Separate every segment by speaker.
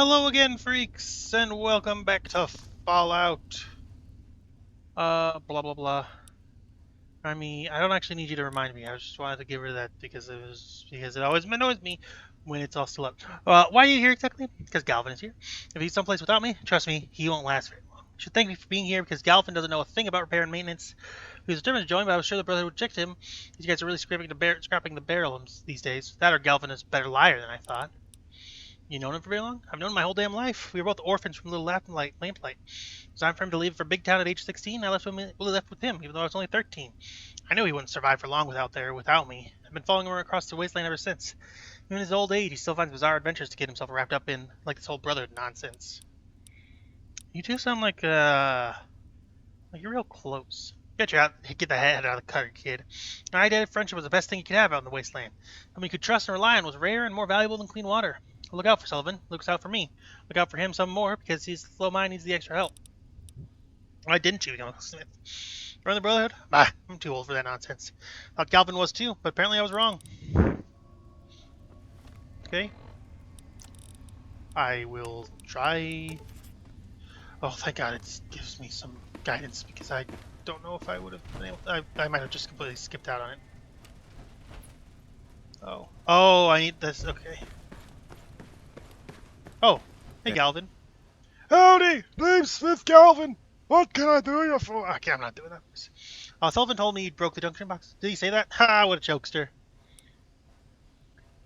Speaker 1: Hello again, freaks, and welcome back to Fallout. Blah blah blah. I mean, I don't actually need you to remind me. I just wanted to give her that because it always annoys me when it's all still up. Why are you here exactly? Because Galvin is here. If he's someplace without me, trust me, he won't last very long. You should thank me for being here because Galvin doesn't know a thing about repair and maintenance. He was determined to join, but I was sure the Brotherhood would reject him. These guys are really scrapping the barrel these days. That or Galvin is a better liar than I thought. You known him for very long? I've known him my whole damn life. We were both orphans from Little Lamplight. It was time for him to leave for Big Town at age 16. I left with him, even though I was only 13. I knew he wouldn't survive for long without me. I've been following him across the Wasteland ever since. Even in his old age, he still finds bizarre adventures to get himself wrapped up in, like this whole Brotherhood nonsense. You two sound like you're real close. Get the head out of the cutter, kid. An ideal friendship was the best thing you could have out in the Wasteland. Something you could trust and rely on was rare and more valuable than clean water. Look out for Sullivan. Looks out for me. Look out for him some more because his slow mind needs the extra help. Why didn't you become a Smith? Run the Brotherhood? Bah, I'm too old for that nonsense. Thought Galvin was too, but apparently I was wrong. Okay. I will try. Oh, thank God it gives me some guidance because I don't know if I would have been able to. I might have just completely skipped out on it. Oh. Oh, I need this. Okay. Oh, hey, Galvin.
Speaker 2: Howdy, name's Smith Galvin. What can I do you for?
Speaker 1: Okay, I'm not doing that. Sullivan told me he broke the junction box. Did he say that? Ha, what a jokester.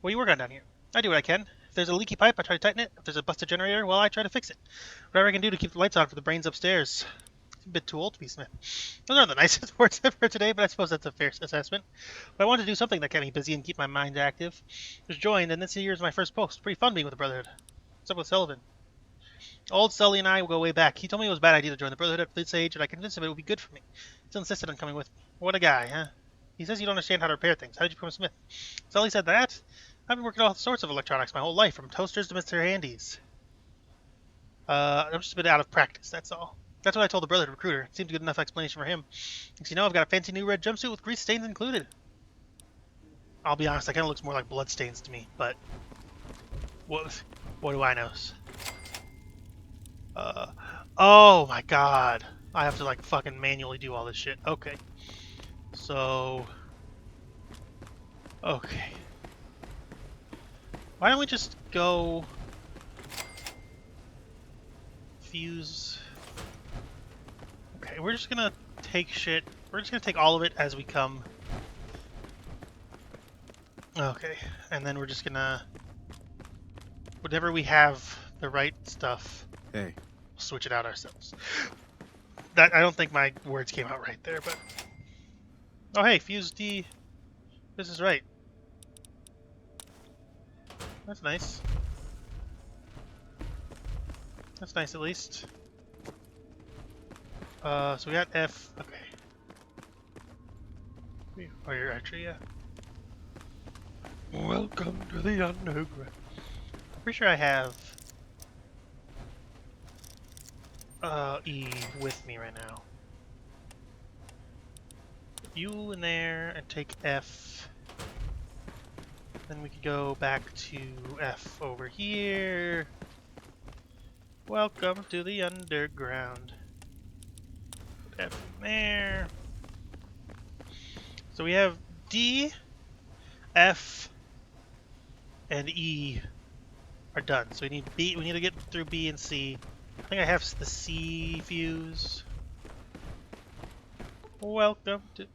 Speaker 1: What do you work on down here? I do what I can. If there's a leaky pipe, I try to tighten it. If there's a busted generator, well, I try to fix it. Whatever I can do to keep the lights on for the brains upstairs. It's a bit too old to be Smith. Those aren't the nicest words I've heard today, but I suppose that's a fair assessment. But I wanted to do something that kept me busy and keep my mind active. I was joined, and this year is my first post. Pretty fun being with the Brotherhood. What's up with Sullivan? Old Sully and I will go way back. He told me it was a bad idea to join the Brotherhood at this age, and I convinced him it would be good for me. He still insisted on coming with me. What a guy, huh? He says you don't understand how to repair things. How did you become a smith? Sully said that? I've been working on all sorts of electronics my whole life, from toasters to Mr. Handies. I'm just a bit out of practice, that's all. That's what I told the Brotherhood recruiter. It seemed a good enough explanation for him. Next you know, I've got a fancy new red jumpsuit with grease stains included. I'll be honest, that kind of looks more like blood stains to me, but what do I know? Oh my God. I have to like fucking manually do all this shit. Okay. So, okay. Why don't we just go fuse? Okay, we're just gonna take shit. We're just gonna take all of it as we come. Okay, and then we're just gonna, whenever we have the right stuff,
Speaker 2: Hey,
Speaker 1: switch it out ourselves. That I don't think my words came out right there, but oh hey, fuse D. This is right. That's nice. That's nice at least. So we got F. Okay. Oh, you're actually, yeah. Welcome to the underground. I'm pretty sure I have E with me right now. Put U in there and take F. Then we could go back to F over here. Welcome to the underground. Put F in there. So we have D, F, and E are done. So we need B. We need to get through B and C. I think I have the C fuse. Welcome to.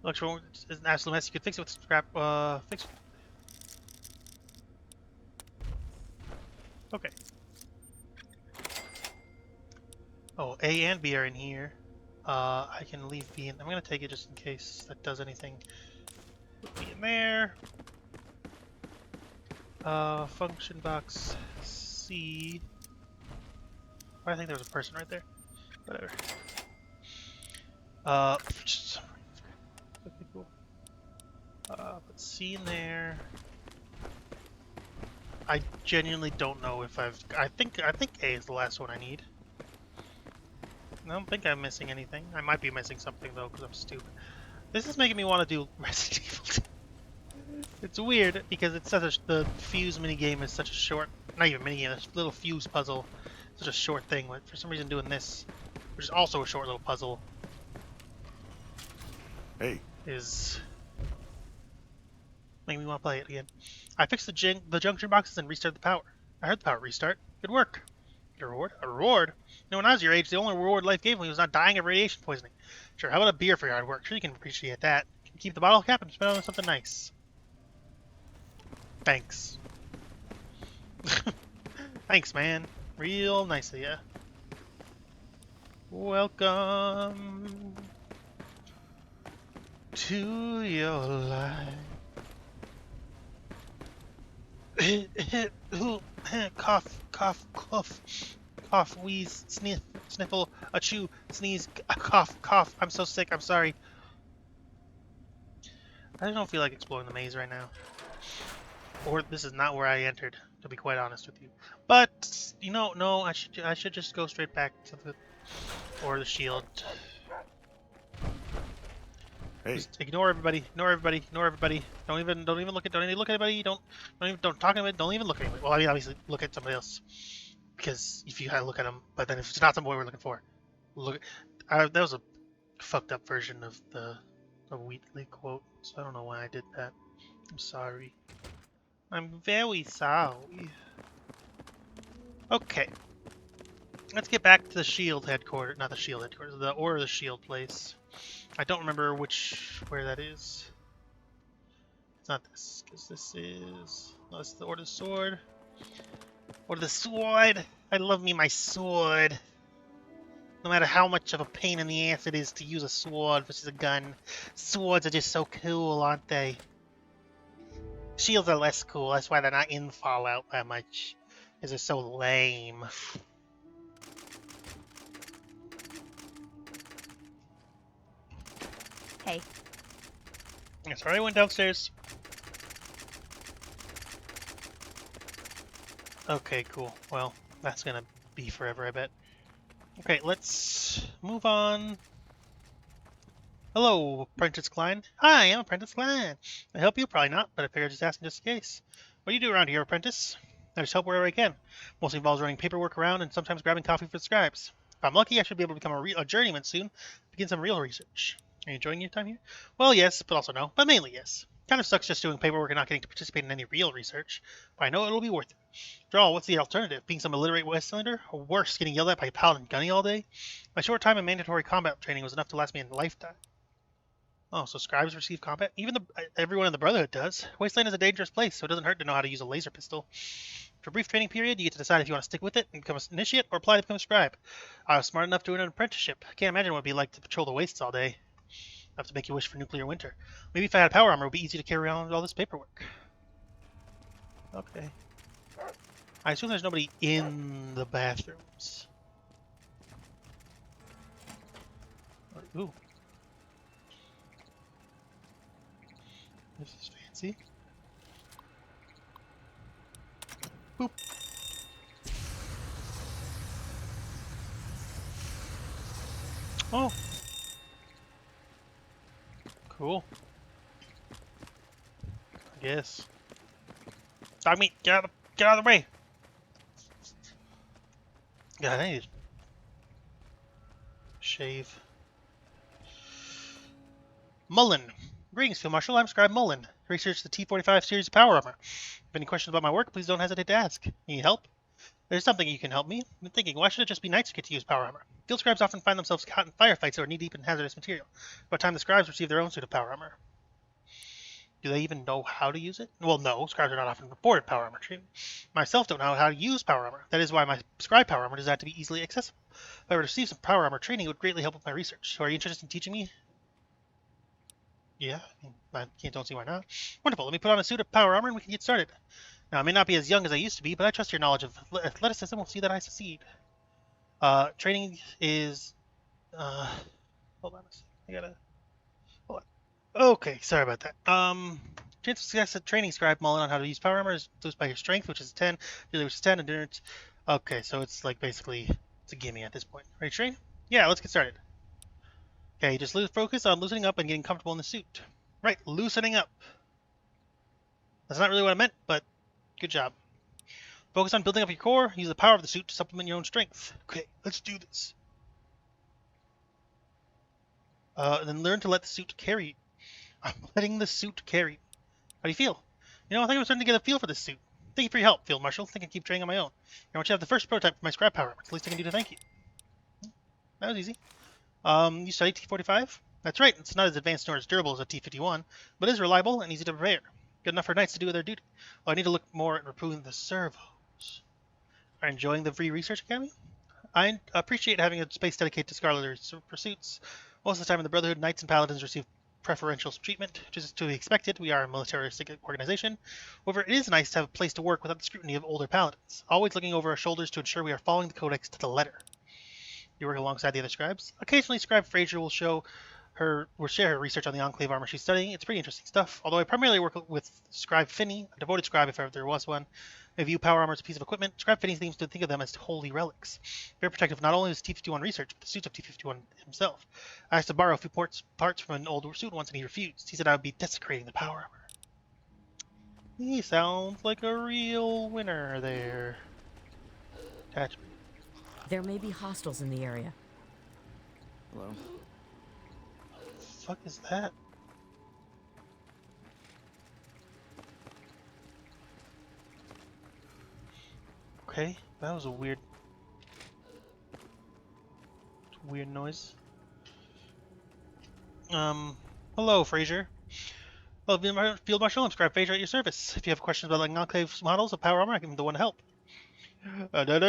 Speaker 1: Electrical is an absolute mess. You could fix it with scrap. Fix. Okay. Oh, A and B are in here. I can leave B in. I'm gonna take it just in case that does anything. Put B in there. Function box C. Oh, I think there was a person right there. Whatever. Okay, cool. Put C in there. I genuinely don't know if I've. I think A is the last one I need. I don't think I'm missing anything. I might be missing something though, because I'm stupid. This is making me want to do Resident Evil 2. It's weird because it's such a the fuse mini game is such a short, not even mini game, a little fuse puzzle, such a short thing. But for some reason, doing this, which is also a short little puzzle,
Speaker 2: Hey,
Speaker 1: is making me want to play it again. I fixed the junction boxes and restarted the power. I heard the power restart. Good work. Get a reward? A reward? You know, when I was your age, the only reward life gave me was not dying of radiation poisoning. Sure, how about a beer for your hard work? Sure, you can appreciate that. Keep the bottle cap and spend it on something nice. Thanks. Thanks, man. Real nice of ya. Welcome to your life. Cough, cough, cough, cough, wheeze, sniff, sniffle, achoo, sneeze, cough, cough. I'm so sick, I'm sorry. I don't feel like exploring the maze right now. Or this is not where I entered, to be quite honest with you. But, you know, no, I should just go straight back to the shield.
Speaker 2: hey,
Speaker 1: Just ignore everybody. Ignore everybody. Ignore everybody. Don't even look at. Don't even look at anybody. Don't talk to anybody. Don't even look at anybody. Well, I mean, obviously, look at somebody else, because if you had to look at them, but then if it's not somebody we're looking for, look. That was a fucked up version of the Wheatley quote, so I don't know why I did that. I'm sorry. I'm very sorry. Okay. Let's get back to the shield headquarters. Not the shield headquarters. The Order of the Shield place. I don't remember where that is. It's not this, because this is... No, this is the Order of the Sword. Order of the Sword! I love me my sword! No matter how much of a pain in the ass it is to use a sword versus a gun, swords are just so cool, aren't they? Shields are less cool, that's why they're not in Fallout that much. Because they're so lame.
Speaker 3: Hey.
Speaker 1: Yeah, sorry I went downstairs. Okay, cool. Well, that's gonna be forever, I bet. Okay, let's move on. Hello, Apprentice Klein. Hi, I'm Apprentice Klein. I help you? Probably not, but I figured I'd just ask in just in case. What do you do around here, Apprentice? I just help wherever I can. Mostly involves running paperwork around and sometimes grabbing coffee for the scribes. If I'm lucky, I should be able to become a journeyman soon. Begin some real research. Are you enjoying your time here? Well, yes, but also no. But mainly yes. Kind of sucks just doing paperwork and not getting to participate in any real research. But I know it'll be worth it. After all, what's the alternative? Being some illiterate Westlander? Or worse, getting yelled at by Paladin Gunny all day? My short time in mandatory combat training was enough to last me a lifetime. Oh, so scribes receive combat? Even everyone in the Brotherhood does. Wasteland is a dangerous place, so it doesn't hurt to know how to use a laser pistol. For a brief training period, you get to decide if you want to stick with it and become an initiate or apply to become a scribe. I was smart enough to earn an apprenticeship. I can't imagine what it'd be like to patrol the wastes all day. Enough to make you wish for nuclear winter. Maybe if I had power armor, it would be easy to carry around all this paperwork. Okay. I assume there's nobody in the bathrooms. Ooh. This is fancy. Boop. Oh. Cool. I guess. Dog meat, get out of the way. God, I need to shave. Mullen. Greetings, Field Marshal. I'm Scribe Mullen. Research the T-45 series of power armor. If you have any questions about my work, please don't hesitate to ask. Need help? There's something you can help me. I've been thinking, why should it just be knights who get to use power armor? Field scribes often find themselves caught in firefights or knee-deep in hazardous material. By the time the scribes receive their own suit of power armor. Do they even know how to use it? Well, no. Scribes are not often afforded power armor training. Myself don't know how to use power armor. That is why my scribe power armor is designed to be easily accessible. If I were to receive some power armor training, it would greatly help with my research. So are you interested in teaching me? Yeah, don't see why not. Wonderful. Let me put on a suit of power armor and we can get started. Now, I may not be as young as I used to be, but I trust your knowledge of athleticism will see that I succeed. Training is... hold on a second. I gotta... Hold on. Okay, sorry about that. Chance of success at training scribe Mullen on how to use power armor is boosted by your strength, which is 10, agility, which is 10, endurance. Okay, so it's like basically... It's a gimme at this point. Ready to train? Yeah, let's get started. Okay, just focus on loosening up and getting comfortable in the suit. Right, loosening up. That's not really what I meant, but good job. Focus on building up your core. Use the power of the suit to supplement your own strength. Okay, let's do this. And then learn to let the suit carry you. I'm letting the suit carry you. How do you feel? You know, I think I'm starting to get a feel for this suit. Thank you for your help, Field Marshal. I think I can keep training on my own. I want you to have the first prototype for my scrap power. It's the least I can do to thank you. That was easy. You studied T45? That's right, it's not as advanced nor as durable as a T51, but it is reliable and easy to prepare. Good enough for knights to do their duty. Well, I need to look more at reproving the servos. Are you enjoying the Free Research Academy? I appreciate having a space dedicated to scholarly pursuits. Most of the time in the Brotherhood, knights and paladins receive preferential treatment, which is to be expected. We are a militaristic organization. However, it is nice to have a place to work without the scrutiny of older paladins, always looking over our shoulders to ensure we are following the codex to the letter. You work alongside the other scribes. Occasionally, Scribe Fraser will share her research on the Enclave armor she's studying. It's pretty interesting stuff. Although I primarily work with Scribe Finney, a devoted scribe if ever there was one. I view power armor as a piece of equipment. Scribe Finney seems to think of them as holy relics. Very protective not only of his T51 research, but the suits of T51 himself. I asked to borrow a few parts from an old suit once and he refused. He said I would be desecrating the power armor. He sounds like a real winner there. Attachment.
Speaker 3: There may be hostiles in the area.
Speaker 4: Hello.
Speaker 1: Fuck is that? Okay, that was a weird noise. Hello, Fraser. Well, Field Marshal, I'm Scribe Fraser at your service. If you have questions about like Enclave models of power armor, I'm the one to help. And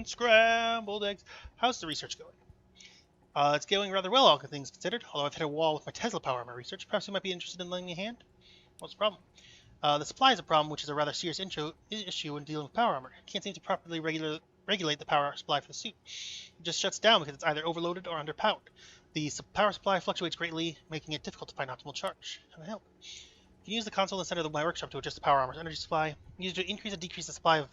Speaker 1: scrambled eggs. How's the research going? It's going rather well, all things considered. Although I've hit a wall with my Tesla power armor research, perhaps you might be interested in lending me a hand. What's the problem? The supply is a problem, which is a rather serious issue when dealing with power armor. I can't seem to properly regulate the power supply for the suit. It just shuts down because it's either overloaded or underpowered. The power supply fluctuates greatly, making it difficult to find optimal charge. Can I help? You can use the console in the center of my workshop to adjust the power armor's energy supply. Use it to increase or decrease the supply of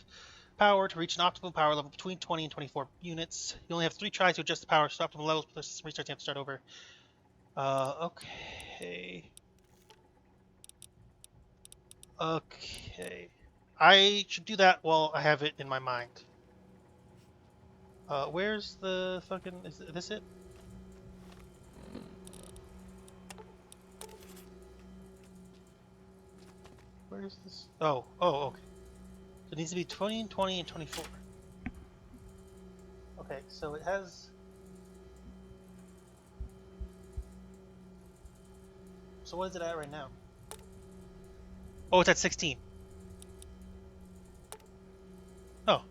Speaker 1: power to reach an optimal power level between 20 and 24 units. You only have 3 tries to adjust the power to optimal levels, but there's some restarts you have to start over. Okay. Okay. I should do that while I have it in my mind. Where's the fucking... Is this it? Where's this? Oh, okay. So it needs to be 20, 20, and 24. Okay, so it has... So what is it at right now? Oh, it's at 16. Oh.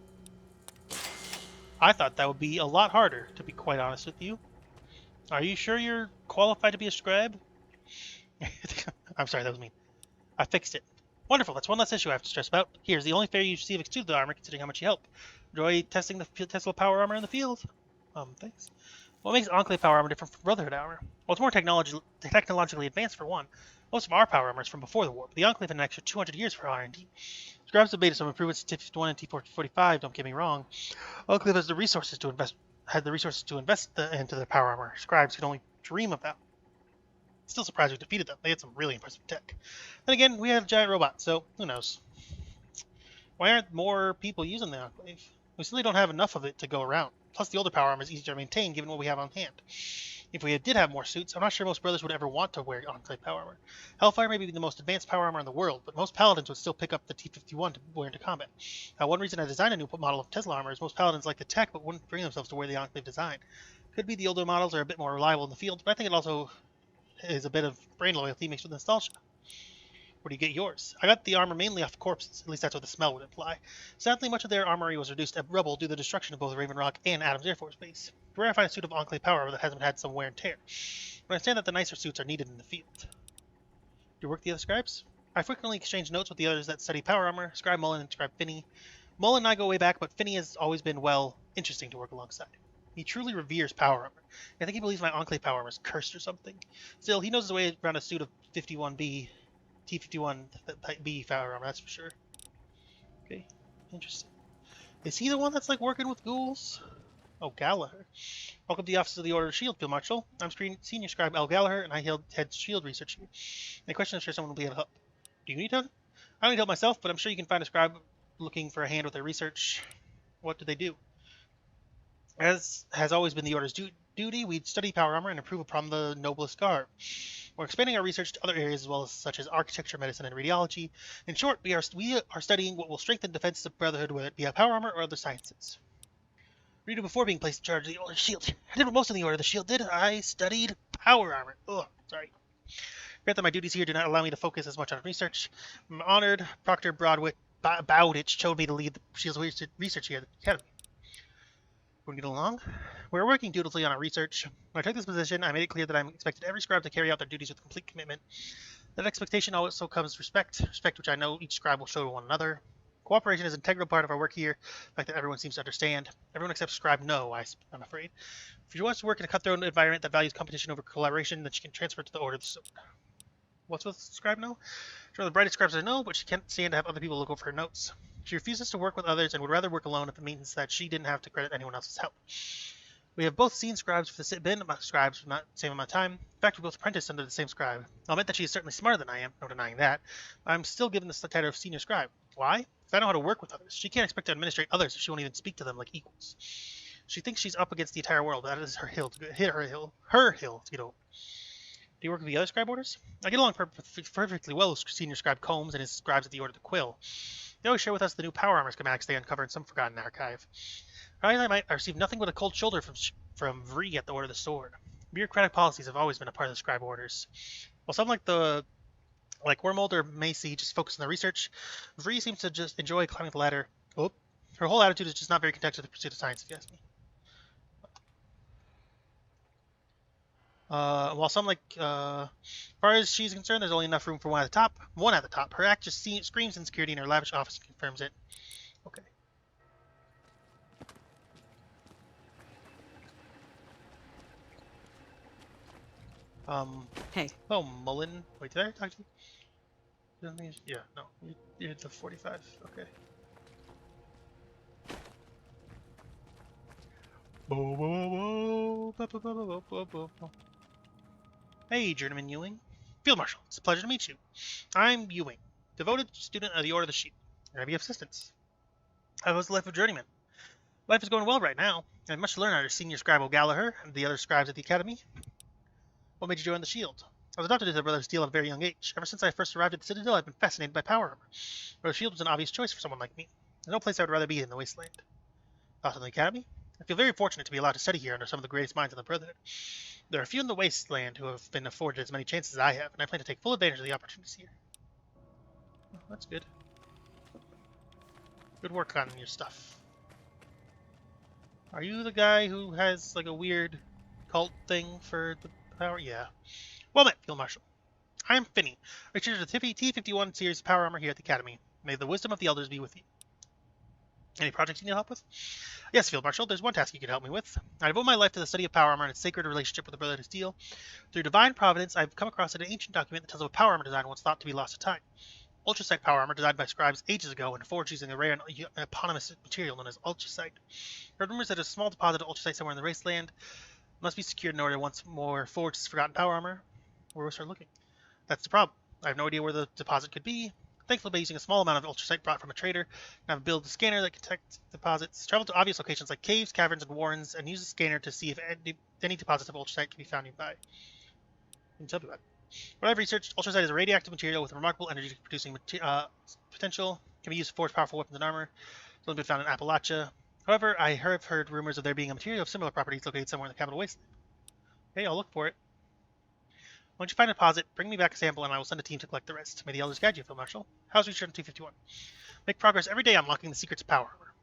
Speaker 1: I thought that would be a lot harder, to be quite honest with you. Are you sure you're qualified to be a scribe? I'm sorry, that was mean. I fixed it. Wonderful, that's one less issue I have to stress about. Here's the only fare you receive excluded the armor, considering how much you help. Enjoy testing the Tesla power armor in the field. Thanks. What makes Enclave power armor different from Brotherhood armor? Well, it's more technologically advanced for one. Most of our power armor is from before the war, but the Enclave had an extra 200 years for R&D. Scribes debated some improvements to T51 and T45, don't get me wrong. Enclave has the resources to invest into the power armor. Scribes could only dream of that. Still surprised we defeated them. They had some really impressive tech. Then again, we have giant robots, so who knows? Why aren't more people using the Enclave? We simply don't have enough of it to go around. Plus, the older power armor is easier to maintain given what we have on hand. If we did have more suits, I'm not sure most brothers would ever want to wear Enclave power armor. Hellfire may be the most advanced power armor in the world, but most paladins would still pick up the T51 to wear into combat. One reason I designed a new model of Tesla armor is most paladins like the tech but wouldn't bring themselves to wear the Enclave design. Could be the older models are a bit more reliable in the field, but I think it also is a bit of brain loyalty mixed with nostalgia. Where do you get yours? I got the armor mainly off corpses, at least that's what the smell would imply. Sadly, much of their armory was reduced to rubble due to the destruction of both Raven Rock and Adams Air Force Base. Rare I find a suit of Enclave power armor that hasn't had some wear and tear. But I understand that the nicer suits are needed in the field. Do you work with the other scribes? I frequently exchange notes with the others that study power armor, Scribe Mullen and Scribe Finney. Mullen and I go way back, but Finney has always been, well, interesting to work alongside. He truly reveres power armor. I think he believes my Enclave power armor is cursed or something. Still, he knows his way around a suit of 51B, T51B power armor, that's for sure. Okay, interesting. Is he the one that's like working with ghouls? Oh, Gallagher. Welcome to the office of the Order of Shield, Field Marshal. I'm Senior Scribe L. Gallagher, and I head Shield research here. Any questions? I'm sure someone will be able to help. Do you need help? I don't need help myself, but I'm sure you can find a scribe looking for a hand with their research. What do they do? As has always been the Order's duty, we study power armor and improve upon the noblest garb. We're expanding our research to other areas as well as such as architecture, medicine, and radiology. In short, we are studying what will strengthen defenses of Brotherhood, whether it be power armor or other sciences. Reader, before being placed in charge of the Order of Shield, I did what most of the Order of the Shield did. I studied power armor. Ugh, sorry. Grant that my duties here do not allow me to focus as much on research. I'm honored Proctor Bowditch chose me to lead the Shield's research here at the Academy. We're getting along. We're working dutifully on our research. When I took this position, I made it clear that I'm expected every scribe to carry out their duties with complete commitment. That expectation also comes respect which I know each scribe will show to one another. Cooperation is an integral part of our work here, the fact that everyone seems to understand. Everyone except Scribe no, I'm afraid. If you want to work in a cutthroat environment that values competition over collaboration, then she can transfer to the Order of the Sword. What's with Scribe no? She's one of the brightest scribes I know, but she can't stand to have other people look over her notes. She refuses to work with others and would rather work alone if it means that she didn't have to credit anyone else's help. We have both seen scribes been scribes for the same amount of time. In fact, we both apprenticed under the same scribe. I'll admit that she is certainly smarter than I am, no denying that. I'm still given the title of senior scribe. Why? Because I know how to work with others. She can't expect to administrate others if she won't even speak to them like equals. She thinks she's up against the entire world. That is her hill to get over. Do you work with the other scribe orders? I get along perfectly well with Senior Scribe Combs and his scribes at the Order of the Quill. They always share with us the new power armor schematics they uncover in some forgotten archive. I received nothing but a cold shoulder from Vree at the Order of the Sword. Bureaucratic policies have always been a part of the scribe orders. While some like Wormold or Macy just focus on the research, Vree seems to just enjoy climbing the ladder. Oh, her whole attitude is just not very content with the pursuit of science, if you ask me. While some as far as she's concerned, there's only enough room for one at the top. Her act just screams insecurity, and her lavish office confirms it. Okay.
Speaker 3: Hey.
Speaker 1: Oh, Mullen. Wait, did I talk to you? Yeah, no. You're the 45. Okay. Hey, Journeyman Ewing. Field Marshal, it's a pleasure to meet you. I'm Ewing, devoted student of the Order of the Sheep. And I be of assistance. How was the life of Journeyman? Life is going well right now. I have much to learn under Senior Scribe O'Gallagher and the other scribes at the Academy. What made you join the Shield? I was adopted into the Brotherhood's Steel at a very young age. Ever since I first arrived at the Citadel, I've been fascinated by power armor. The Shield was an obvious choice for someone like me. There's no place I would rather be in the Wasteland. Thoughts on the Academy? I feel very fortunate to be allowed to study here under some of the greatest minds in the Brotherhood. There are few in the Wasteland who have been afforded as many chances as I have, and I plan to take full advantage of the opportunities here. Oh, that's good. Good work on your stuff. Are you the guy who has like a weird cult thing for the power? Yeah. Well met, Field Marshal. I am Finney, researcher of the T51 series of power armor here at the Academy. May the wisdom of the elders be with you. Any projects you need help with? Yes, Field Marshal, there's one task you can help me with. I devote my life to the study of power armor and its sacred relationship with the Brotherhood of Steel. Through divine providence, I've come across an ancient document that tells of a power armor design once thought to be lost to time. Ultracite power armor designed by scribes ages ago and forged using a rare and eponymous material known as ultracite. There are rumors that a small deposit of ultracite somewhere in the Wasteland must be secured in order to once more forge this forgotten power armor. Where we start looking? That's the problem. I have no idea where the deposit could be. Thankfully, by using a small amount of ultracite brought from a trader, I have built a scanner that can detect deposits, travel to obvious locations like caves, caverns, and warrens, and use the scanner to see if any deposits of ultracite can be found nearby. Tell me about it. What I've researched, ultracite is a radioactive material with remarkable energy-producing potential. It can be used to forge powerful weapons and armor. It's only been found in Appalachia. However, I have heard rumors of there being a material of similar properties located somewhere in the capital Wasteland. Okay, I'll look for it. Once you find a deposit, bring me back a sample and I will send a team to collect the rest. May the elders guide you, Field Marshal. How's research on 251? Make progress every day unlocking the secrets of power armor.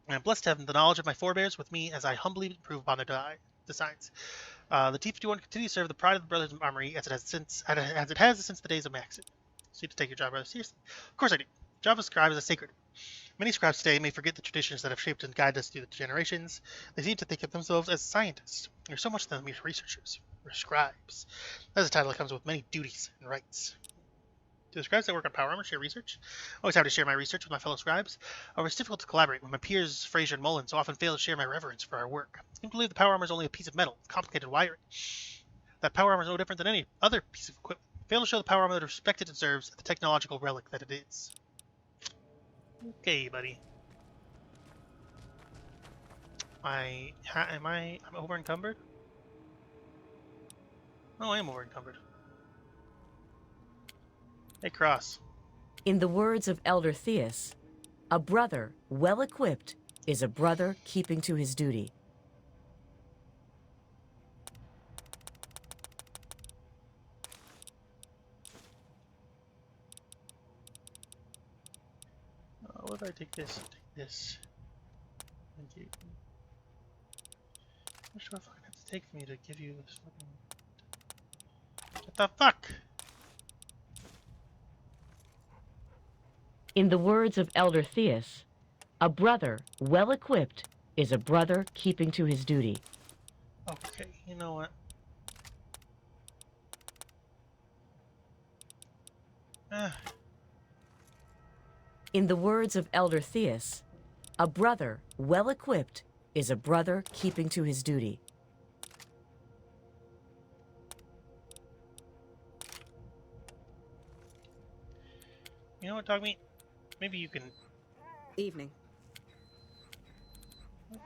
Speaker 1: I am blessed to have the knowledge of my forebears with me as I humbly improve upon their designs. The T51 continues to serve the pride of the Brotherhood's Armory as it has since the days of Maxit. So you have to take your job rather seriously. Of course I do. The job of scribe is a sacred. Many scribes today may forget the traditions that have shaped and guided us through the generations. They seem to think of themselves as scientists. There's so much to them as researchers. We're scribes. That's a title that comes with many duties and rights. Do the scribes that work on power armor share research? I always have to share my research with my fellow scribes. However, it's difficult to collaborate when my peers, Fraser and Mullen, so often fail to share my reverence for our work. I can believe the power armor is only a piece of metal with complicated wiring. That power armor is no different than any other piece of equipment. Fail to show the power armor the respect it deserves, the technological relic that it is. Okay, buddy. I'm over encumbered? Oh, I am over encumbered. Hey, Cross.
Speaker 3: In the words of Elder Theus, a brother well equipped is a brother keeping to his duty.
Speaker 1: What do I take this? Take this. Thank you. How much do I fucking have to take for me to give you this fucking... What the fuck?
Speaker 3: In the words of Elder Theus, a brother well equipped is a brother keeping to his duty.
Speaker 1: Okay, you know what?
Speaker 3: In the words of Elder Theus, a brother well equipped is a brother keeping to his duty.
Speaker 1: You know what, Dogmeat? Maybe you can...
Speaker 5: Evening.
Speaker 1: What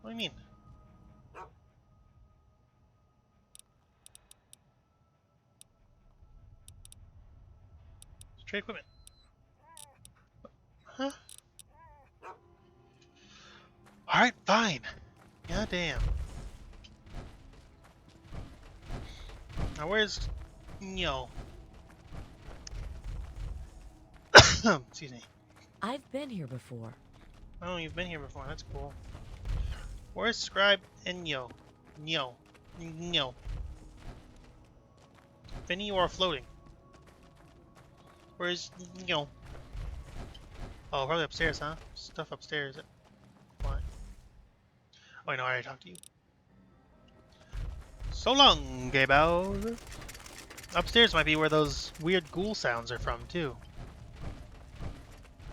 Speaker 1: do you mean? It's trade equipment. Huh? Alright, fine. God damn. Now where's... Yo. Excuse me.
Speaker 3: I've been here before.
Speaker 1: Oh, you've been here before. That's cool. Where's Scribe and Yo? Yo. Yo. Finny, you are floating. Where's Yo? Oh, probably upstairs, huh? Stuff upstairs. Why? Oh, I know, I already talked to you. So long, Gabriel. Upstairs might be where those weird ghoul sounds are from, too.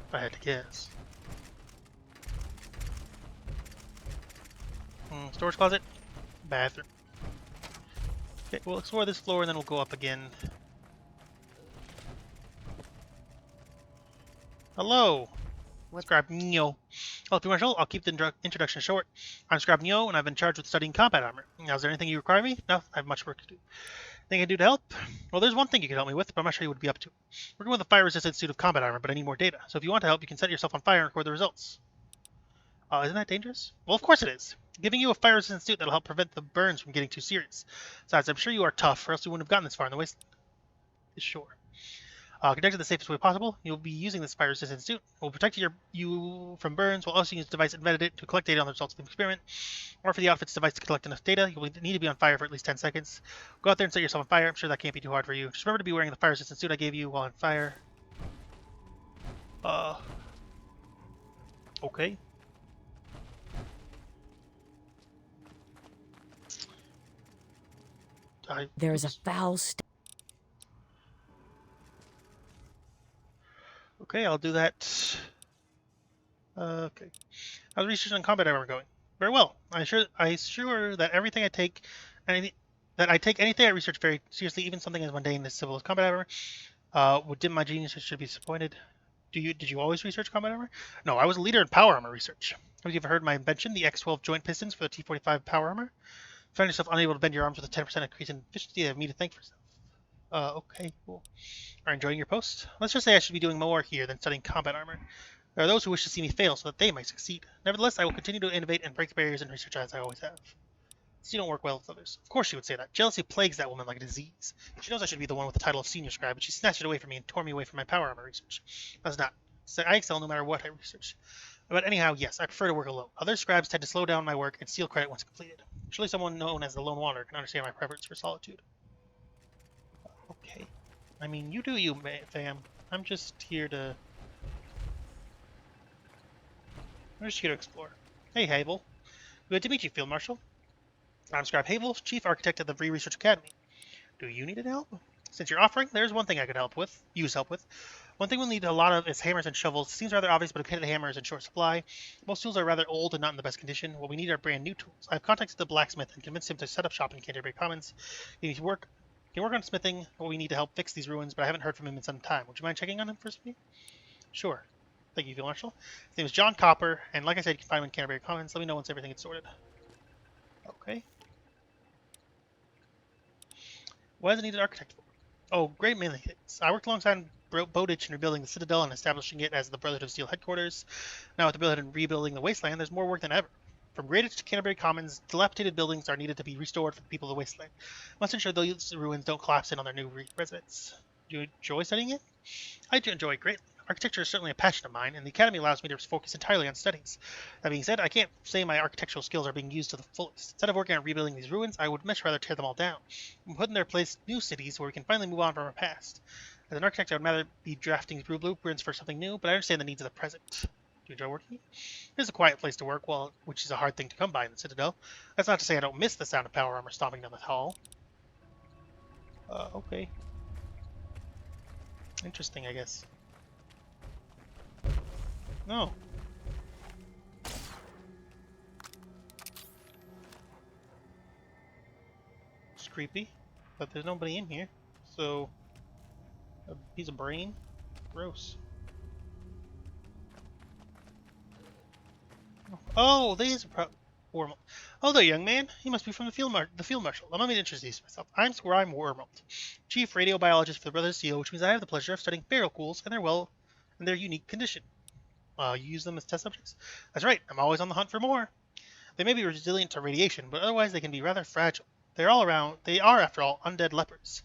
Speaker 1: If I had to guess. Storage closet? Bathroom. Okay, we'll explore this floor and then we'll go up again. Hello! Scribe Neo. Hello, Marshal. I'll keep the introduction short. I'm Scribe Neo, and I've been charged with studying combat armor. Now, is there anything you require me? No, I have much work to do. Anything I can do to help? Well, there's one thing you can help me with, but I'm not sure you would be up to. Working with a fire-resistant suit of combat armor, but I need more data. So if you want to help, you can set yourself on fire and record the results. Isn't that dangerous? Well, of course it is. I'm giving you a fire-resistant suit that'll help prevent the burns from getting too serious. Besides, I'm sure you are tough, or else you wouldn't have gotten this far in the Wasteland. Sure. Conducted the safest way possible. You'll be using this fire-resistant suit. It will protect you from burns while also using this device invented it to collect data on the results of the experiment. Or for the outfit's device to collect enough data, you'll need to be on fire for at least 10 seconds. Go out there and set yourself on fire. I'm sure that can't be too hard for you. Just remember to be wearing the fire-resistant suit I gave you while on fire. Okay.
Speaker 3: There is a foul
Speaker 1: Okay, I'll do that. Okay. How's research on combat armor going? Very well. I assure that everything I take, anything I research very seriously, even something as mundane as civil as combat armor. Would dim my genius, I should be disappointed. Did you always research combat armor? No, I was a leader in power armor research. Have you ever heard my invention, the X12 joint pistons for the T45 power armor? If you find yourself unable to bend your arms with a 10% increase in efficiency, I have me to thank for yourself. Okay, cool. Are enjoying your post? Let's just say I should be doing more here than studying combat armor. There are those who wish to see me fail so that they might succeed. Nevertheless, I will continue to innovate and break barriers in research as I always have. So you don't work well with others. Of course she would say that. Jealousy plagues that woman like a disease. She knows I should be the one with the title of senior scribe, but she snatched it away from me and tore me away from my power armor research. That's not. So I excel no matter what I research. But anyhow, yes, I prefer to work alone. Other scribes tend to slow down my work and steal credit once completed. Surely someone known as the Lone Wanderer can understand my preference for solitude. Okay. I mean, you do you, fam. I'm just here to explore. Hey, Havel. Good to meet you, Field Marshal. I'm Scribe Havel, Chief Architect of the Free Research Academy. Do you need any help? Since you're offering, there's one thing I could use help with. One thing we'll need a lot of is hammers and shovels. It seems rather obvious, but a kit of hammers in short supply. Most tools are rather old and not in the best condition. What we need are brand new tools. I've contacted the blacksmith and convinced him to set up shop in Canterbury Commons. He can work on smithing what we need to help fix these ruins, but I haven't heard from him in some time. Would you mind checking on him for me? Sure. Thank you, Field Marshal. His name is John Copper, and like I said, you can find him in Canterbury Commons. Let me know once everything is sorted. Okay. What does it need an architect for? Oh, great many things. I worked alongside Bowditch in rebuilding the Citadel and establishing it as the Brotherhood of Steel headquarters. Now with the Brotherhood in rebuilding the Wasteland, there's more work than ever. From Greenwich to Canterbury Commons, dilapidated buildings are needed to be restored for the people of the Wasteland. Must ensure those ruins don't collapse in on their new residents. Do you enjoy studying it? I do enjoy it greatly. Architecture is certainly a passion of mine, and the Academy allows me to focus entirely on studies. That being said, I can't say my architectural skills are being used to the fullest. Instead of working on rebuilding these ruins, I would much rather tear them all down and put in their place new cities where we can finally move on from our past. As an architect, I would rather be drafting blueprints for something new, but I understand the needs of the present. Do you enjoy working? It is a quiet place to work, which is a hard thing to come by in the Citadel. That's not to say I don't miss the sound of power armor stomping down the hall. Okay. Interesting, I guess. No. It's creepy, but there's nobody in here. So, a piece of brain? Gross. Oh, there's a Wormald. Oh, there, young man. You must be from the field marshal. Allow me to introduce myself. I'm Scribe Wormald, chief radiobiologist for the Brotherhood of Steel, which means I have the pleasure of studying feral ghouls and their unique condition. You use them as test subjects? That's right. I'm always on the hunt for more. They may be resilient to radiation, but otherwise they can be rather fragile. They are, after all, undead lepers.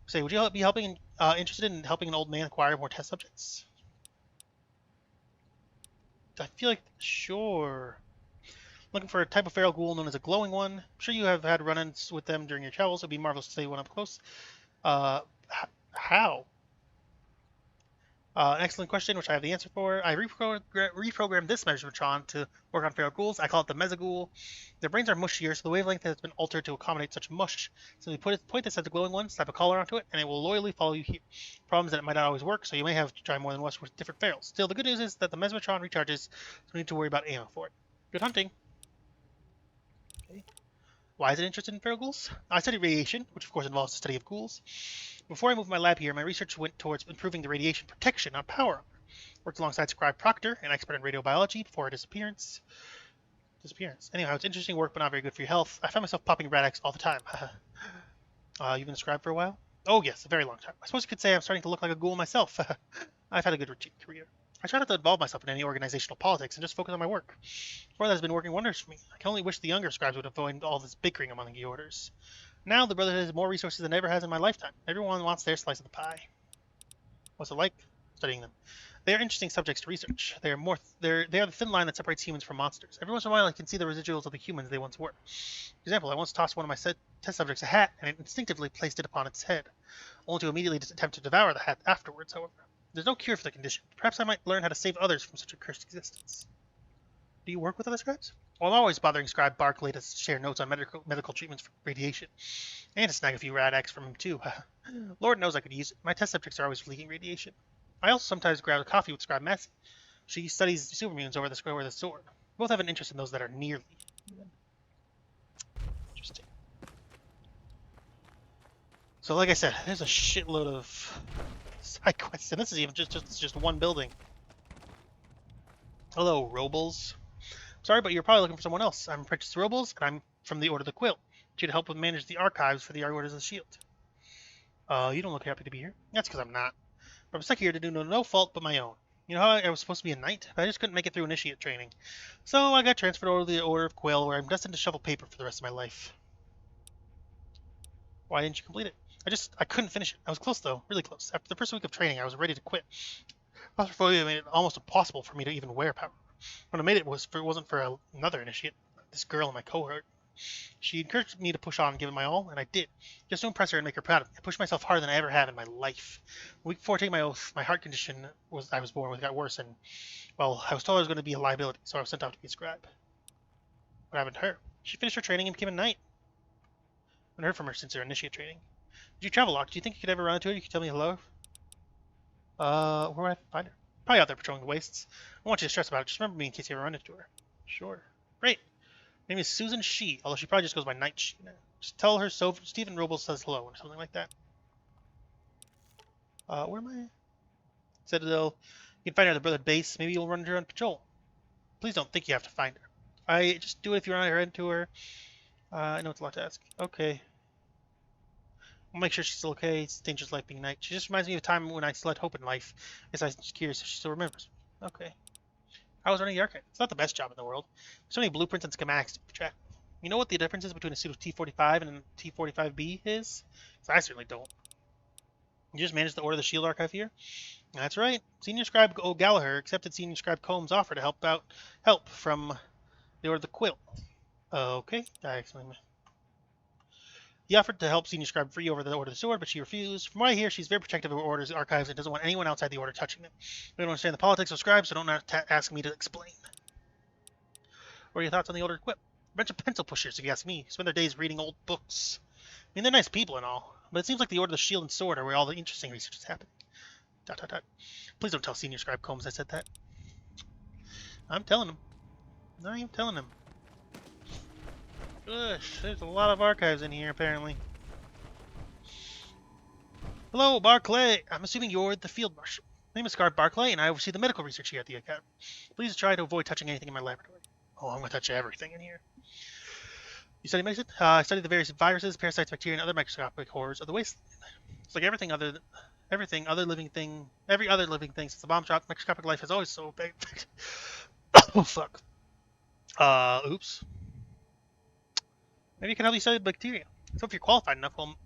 Speaker 1: Say, would you be interested in helping an old man acquire more test subjects? I feel like, sure. Looking for a type of feral ghoul known as a glowing one. I'm sure you have had run-ins with them during your travels. It would be marvelous to see one up close. How? An excellent question, which I have the answer for. I reprogrammed this Mothership to work on feral ghouls. I call it the Mesoghul. Their brains are mushier, so the wavelength has been altered to accommodate such mush. So we point this at the glowing one, slap a collar onto it, and it will loyally follow you here. Problem is that it might not always work, so you may have to try more than once with different ferals. Still, the good news is that the Mothership recharges, so we need to worry about ammo for it. Good hunting. Okay. Why is it interested in feral ghouls? I study radiation, which of course involves the study of ghouls. Before I moved my lab here, my research went towards improving the radiation protection on power armor. Worked alongside Scribe Proctor, an expert in radiobiology, before her disappearance. Anyhow, it's interesting work, but not very good for your health. I find myself popping Rad-X all the time. You've been a Scribe for a while? Oh yes, a very long time. I suppose you could say I'm starting to look like a ghoul myself. I've had a good career. I try not to involve myself in any organizational politics and just focus on my work. For that has been working wonders for me. I can only wish the younger scribes would avoid all this bickering among the orders. Now the Brotherhood has more resources than it ever has in my lifetime. Everyone wants their slice of the pie. What's it like studying them? They are interesting subjects to research. They are the thin line that separates humans from monsters. Every once in a while I can see the residuals of the humans they once were. For example, I once tossed one of my test subjects a hat and it instinctively placed it upon its head, only to immediately attempt to devour the hat afterwards, however. There's no cure for the condition. Perhaps I might learn how to save others from such a cursed existence. Do you work with other scribes? Well, I'm always bothering Scribe Barkley to share notes on medical treatments for radiation, and to snag a few Rad-X from him too. Lord knows I could use it. My test subjects are always leaking radiation. I also sometimes grab a coffee with Scribe Massey. She studies supermutants over the sword. Both have an interest in those that are nearly human. Interesting. So, like I said, there's a shitload of side quests, and this is even just one building. Hello, Robles. Sorry, but you're probably looking for someone else. I'm Prentice Robles, and I'm from the Order of the Quill. Due to help with manage the archives for the Orders of the Shield. You don't look happy to be here. That's because I'm not. But I'm stuck here to do no fault but my own. You know how I was supposed to be a knight, but I just couldn't make it through initiate training. So I got transferred over to the Order of Quill, where I'm destined to shovel paper for the rest of my life. Why didn't you complete it? I couldn't finish it. I was close though, really close. After the first week of training, I was ready to quit. Claustrophobia made it almost impossible for me to even wear power. When I made it, wasn't for another initiate, this girl in my cohort. She encouraged me to push on and give it my all, and I did. Just to impress her and make her proud of me. I pushed myself harder than I ever have in my life. A week before taking my oath, my heart condition I was born with got worse, and, well, I was told I was going to be a liability, so I was sent off to be a scribe. What happened to her? She finished her training and became a knight. I haven't heard from her since her initiate training. you travel a lot? Do you think you could ever run into her? You could tell me hello? Where would I find her? Probably out there patrolling the wastes. I want you to stress about it. Just remember me in case you ever run into her. Sure. Great. Her name is Susan She, although she probably just goes by Night She now. Just tell her Stephen Robles says hello or something like that. Where am I? Citadel. You can find her at the Brotherhood base. Maybe you'll run into her on patrol. Please don't think you have to find her. I just do it if you run into her. I know it's a lot to ask. Okay. I'll make sure she's still okay. It's a dangerous life being night. She just reminds me of a time when I still had hope in life. Guess I'm just curious if she still remembers. Okay. I was running the archive. It's not the best job in the world. There's so many blueprints and schematics to track. You know what the difference is between a suit of T-45 and a T-45B is? Because I certainly don't. You just managed to order the shield archive here? That's right. Senior Scribe O'Gallagher accepted Senior Scribe Combs' offer to help from the Order of the Quill. Okay, I explained. He offered to help Senior Scribe free over the Order of the Sword, but she refused. From what I hear, she's very protective of her Order's archives and doesn't want anyone outside the Order touching them. We don't understand the politics of scribes, so don't ask me to explain. What are your thoughts on the Order Equip? A bunch of pencil pushers, if you ask me. Spend their days reading old books. I mean, they're nice people and all, but it seems like the Order of the Shield and Sword are where all the interesting research is happening. ... Please don't tell Senior Scribe Combs I said that. I'm telling him. I am telling him. Gosh, there's a lot of archives in here, apparently. Hello, Barclay. I'm assuming you're the Field Marshal. My name is Scar Barclay, and I oversee the medical research here at the Academy. Please try to avoid touching anything in my laboratory. Oh, I'm going to touch everything in here. You study medicine? I study the various viruses, parasites, bacteria, and other microscopic horrors of the Wasteland. It's like every other living thing since the bomb shot. Microscopic life has always so big. Oh fuck. Oops. Maybe you can help me study bacteria. So if you're qualified enough, well,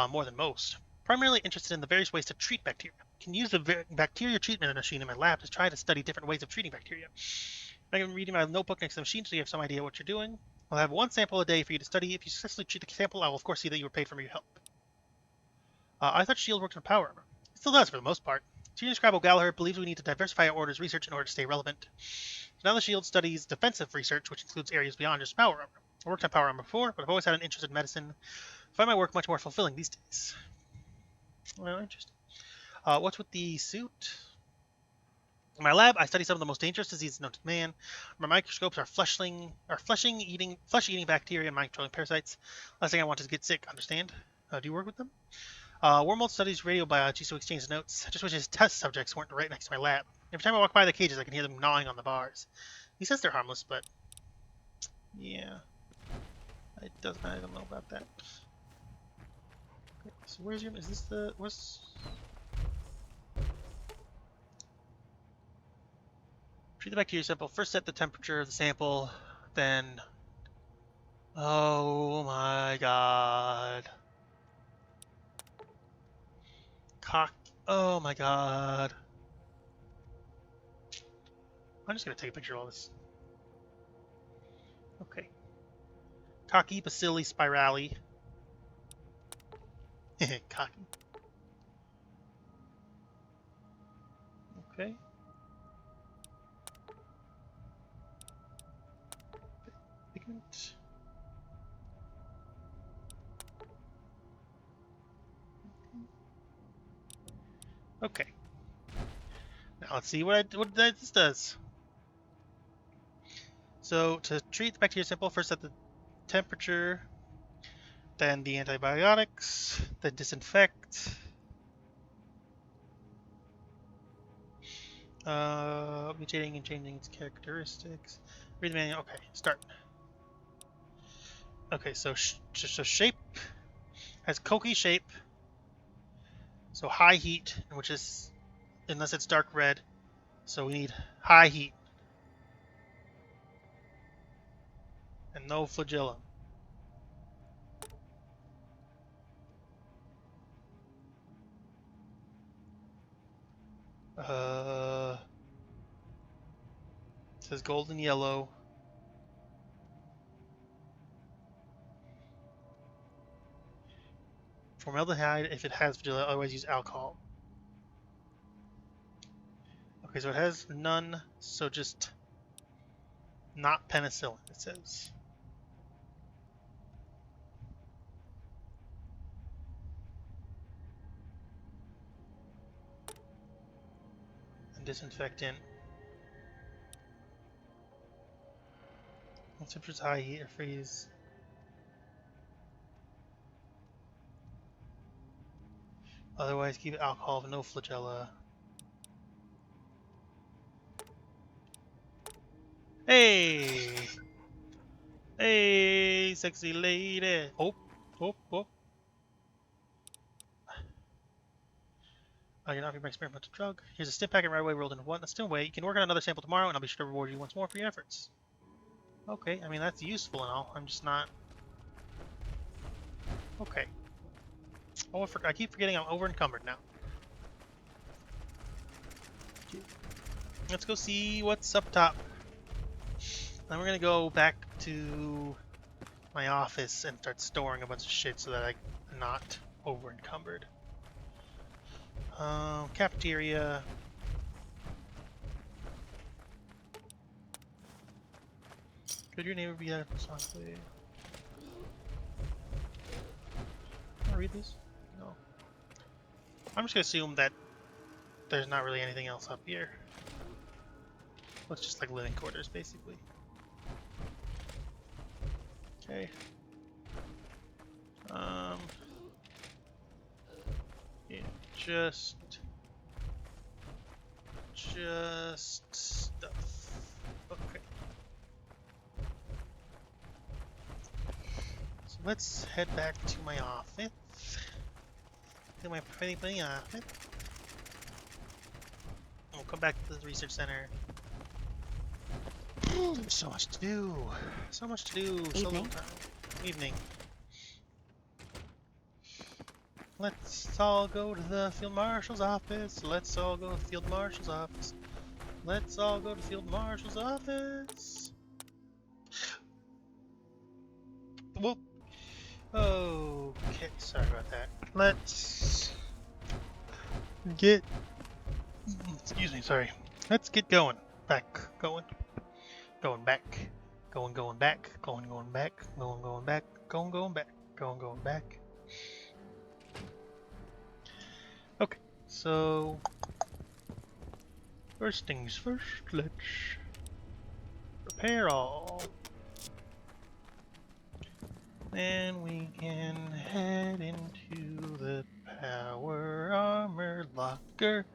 Speaker 1: more than most. Primarily interested in the various ways to treat bacteria. I can use the bacteria treatment machine in my lab to try to study different ways of treating bacteria. I'm reading my notebook next to the machine so you have some idea what you're doing. I'll have one sample a day for you to study. If you successfully treat the sample, I will of course see that you were paid for your help. I thought SHIELD worked on power armor. It still does for the most part. Senior Scribe O'Gallagher believes we need to diversify our Order's research in order to stay relevant. So now the SHIELD studies defensive research, which includes areas beyond just power armor. I worked on power armor before, but I've always had an interest in medicine. I find my work much more fulfilling these days. Well, interesting. What's with the suit? In my lab, I study some of the most dangerous diseases known to man. My microscopes are flesh-eating bacteria and micro parasites. Last thing I want is to get sick, understand? Do you work with them? Wormwood studies radiobiology, so we exchange notes. I just wish his test subjects weren't right next to my lab. Every time I walk by the cages, I can hear them gnawing on the bars. He says they're harmless, but... yeah. I don't know about that. Okay, so where's your... is this the... what's... treat the bacteria sample. First set the temperature of the sample, then... oh my god. Oh my god. I'm just gonna take a picture of all this. Okay. Cocky bacilli spirale. Cocky. Okay. Pigment. Okay. Now let's see what this does. So to treat the bacteria sample, first set the temperature, then the antibiotics, then disinfect. Mutating and changing its characteristics. Read the manual. Okay, start. Okay, so shape has Koki shape. So high heat, which is, unless it's dark red, so we need high heat. And no flagellum. It says golden yellow. Formaldehyde if it has flagella, otherwise use alcohol. Okay, so it has none, so just not penicillin, it says. disinfectant. Temperature's high, heat or freeze. Otherwise, keep alcohol with no flagella. Hey! Hey, sexy lady! Oh, oh, oh. You're not being my experimental drug. Here's a stim packet right away rolled into one. A stim away. You can work on another sample tomorrow, and I'll be sure to reward you once more for your efforts. Okay, I mean, that's useful and all. I'm just not... Okay. Oh, I keep forgetting I'm over encumbered now. Let's go see what's up top. Then we're gonna go back to my office and start storing a bunch of shit so that I'm not over encumbered. Cafeteria. Could your neighbor be that responsibly? Can I read this? No. I'm just gonna assume that there's not really anything else up here. Well, it's just like living quarters, basically. Okay. Yeah, just stuff. Okay. So let's head back to my office. To my pretty office. We'll come back to the research center. There's so much to do. So much to do. So little time. Evening. Let's all go to the field marshal's office. Let's all go to the field marshal's office. Let's all go to the field marshal's office. Whoop. Okay, sorry about that. Let's get... Excuse me, sorry. Let's get going. Going back. Going back. Going back. Okay, so... First things first, let's repair all. Then we can head into the power armor locker.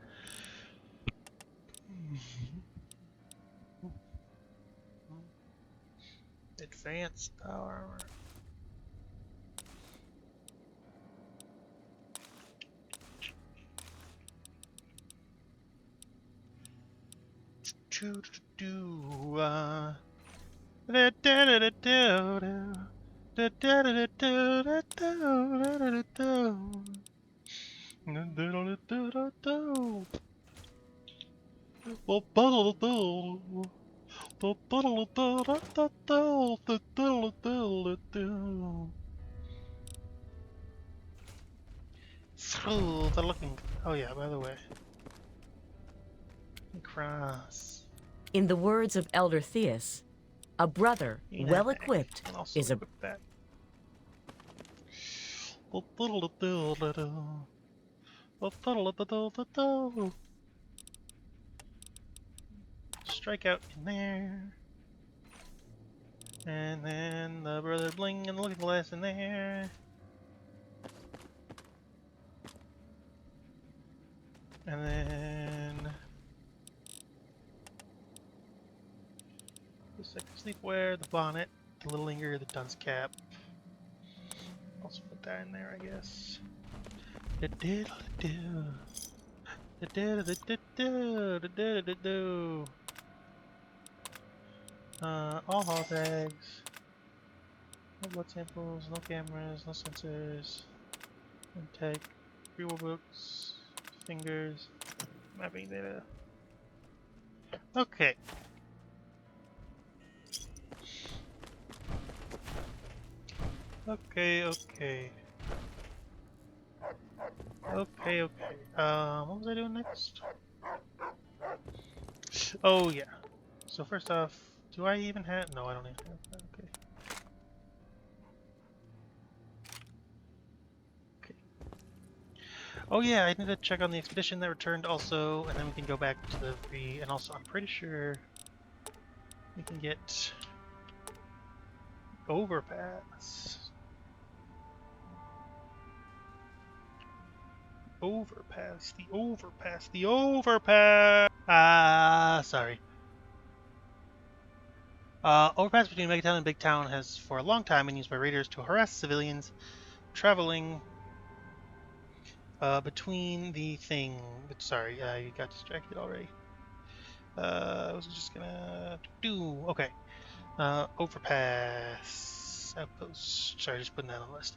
Speaker 1: Advanced power armor. They're looking. Oh yeah, by the way. Cross.
Speaker 3: In the words of Elder Theus, a brother well equipped is a...
Speaker 1: That. Strike out in there. And then the brother bling and the looking glass in there. And then the second sleepwear, the bonnet, the little linger, the dunce cap. Also put that in there, I guess. All hall tags. No blood samples, no cameras, no sensors. Tag, rule books, fingers, mapping data. Okay. Okay. What was I doing next? Oh yeah. So first off, do I even have? No, I don't even have that. Okay. Oh yeah, I need to check on the expedition that returned also, and then we can go back to the free. And also, I'm pretty sure we can get overpass. Overpass. The overpass. The overpass. Sorry. Overpass between Megatown and Big Town has for a long time been used by raiders to harass civilians traveling between the thing. But sorry, you got distracted already. I was just gonna do okay. Overpass outpost. Sorry, just putting that on the list.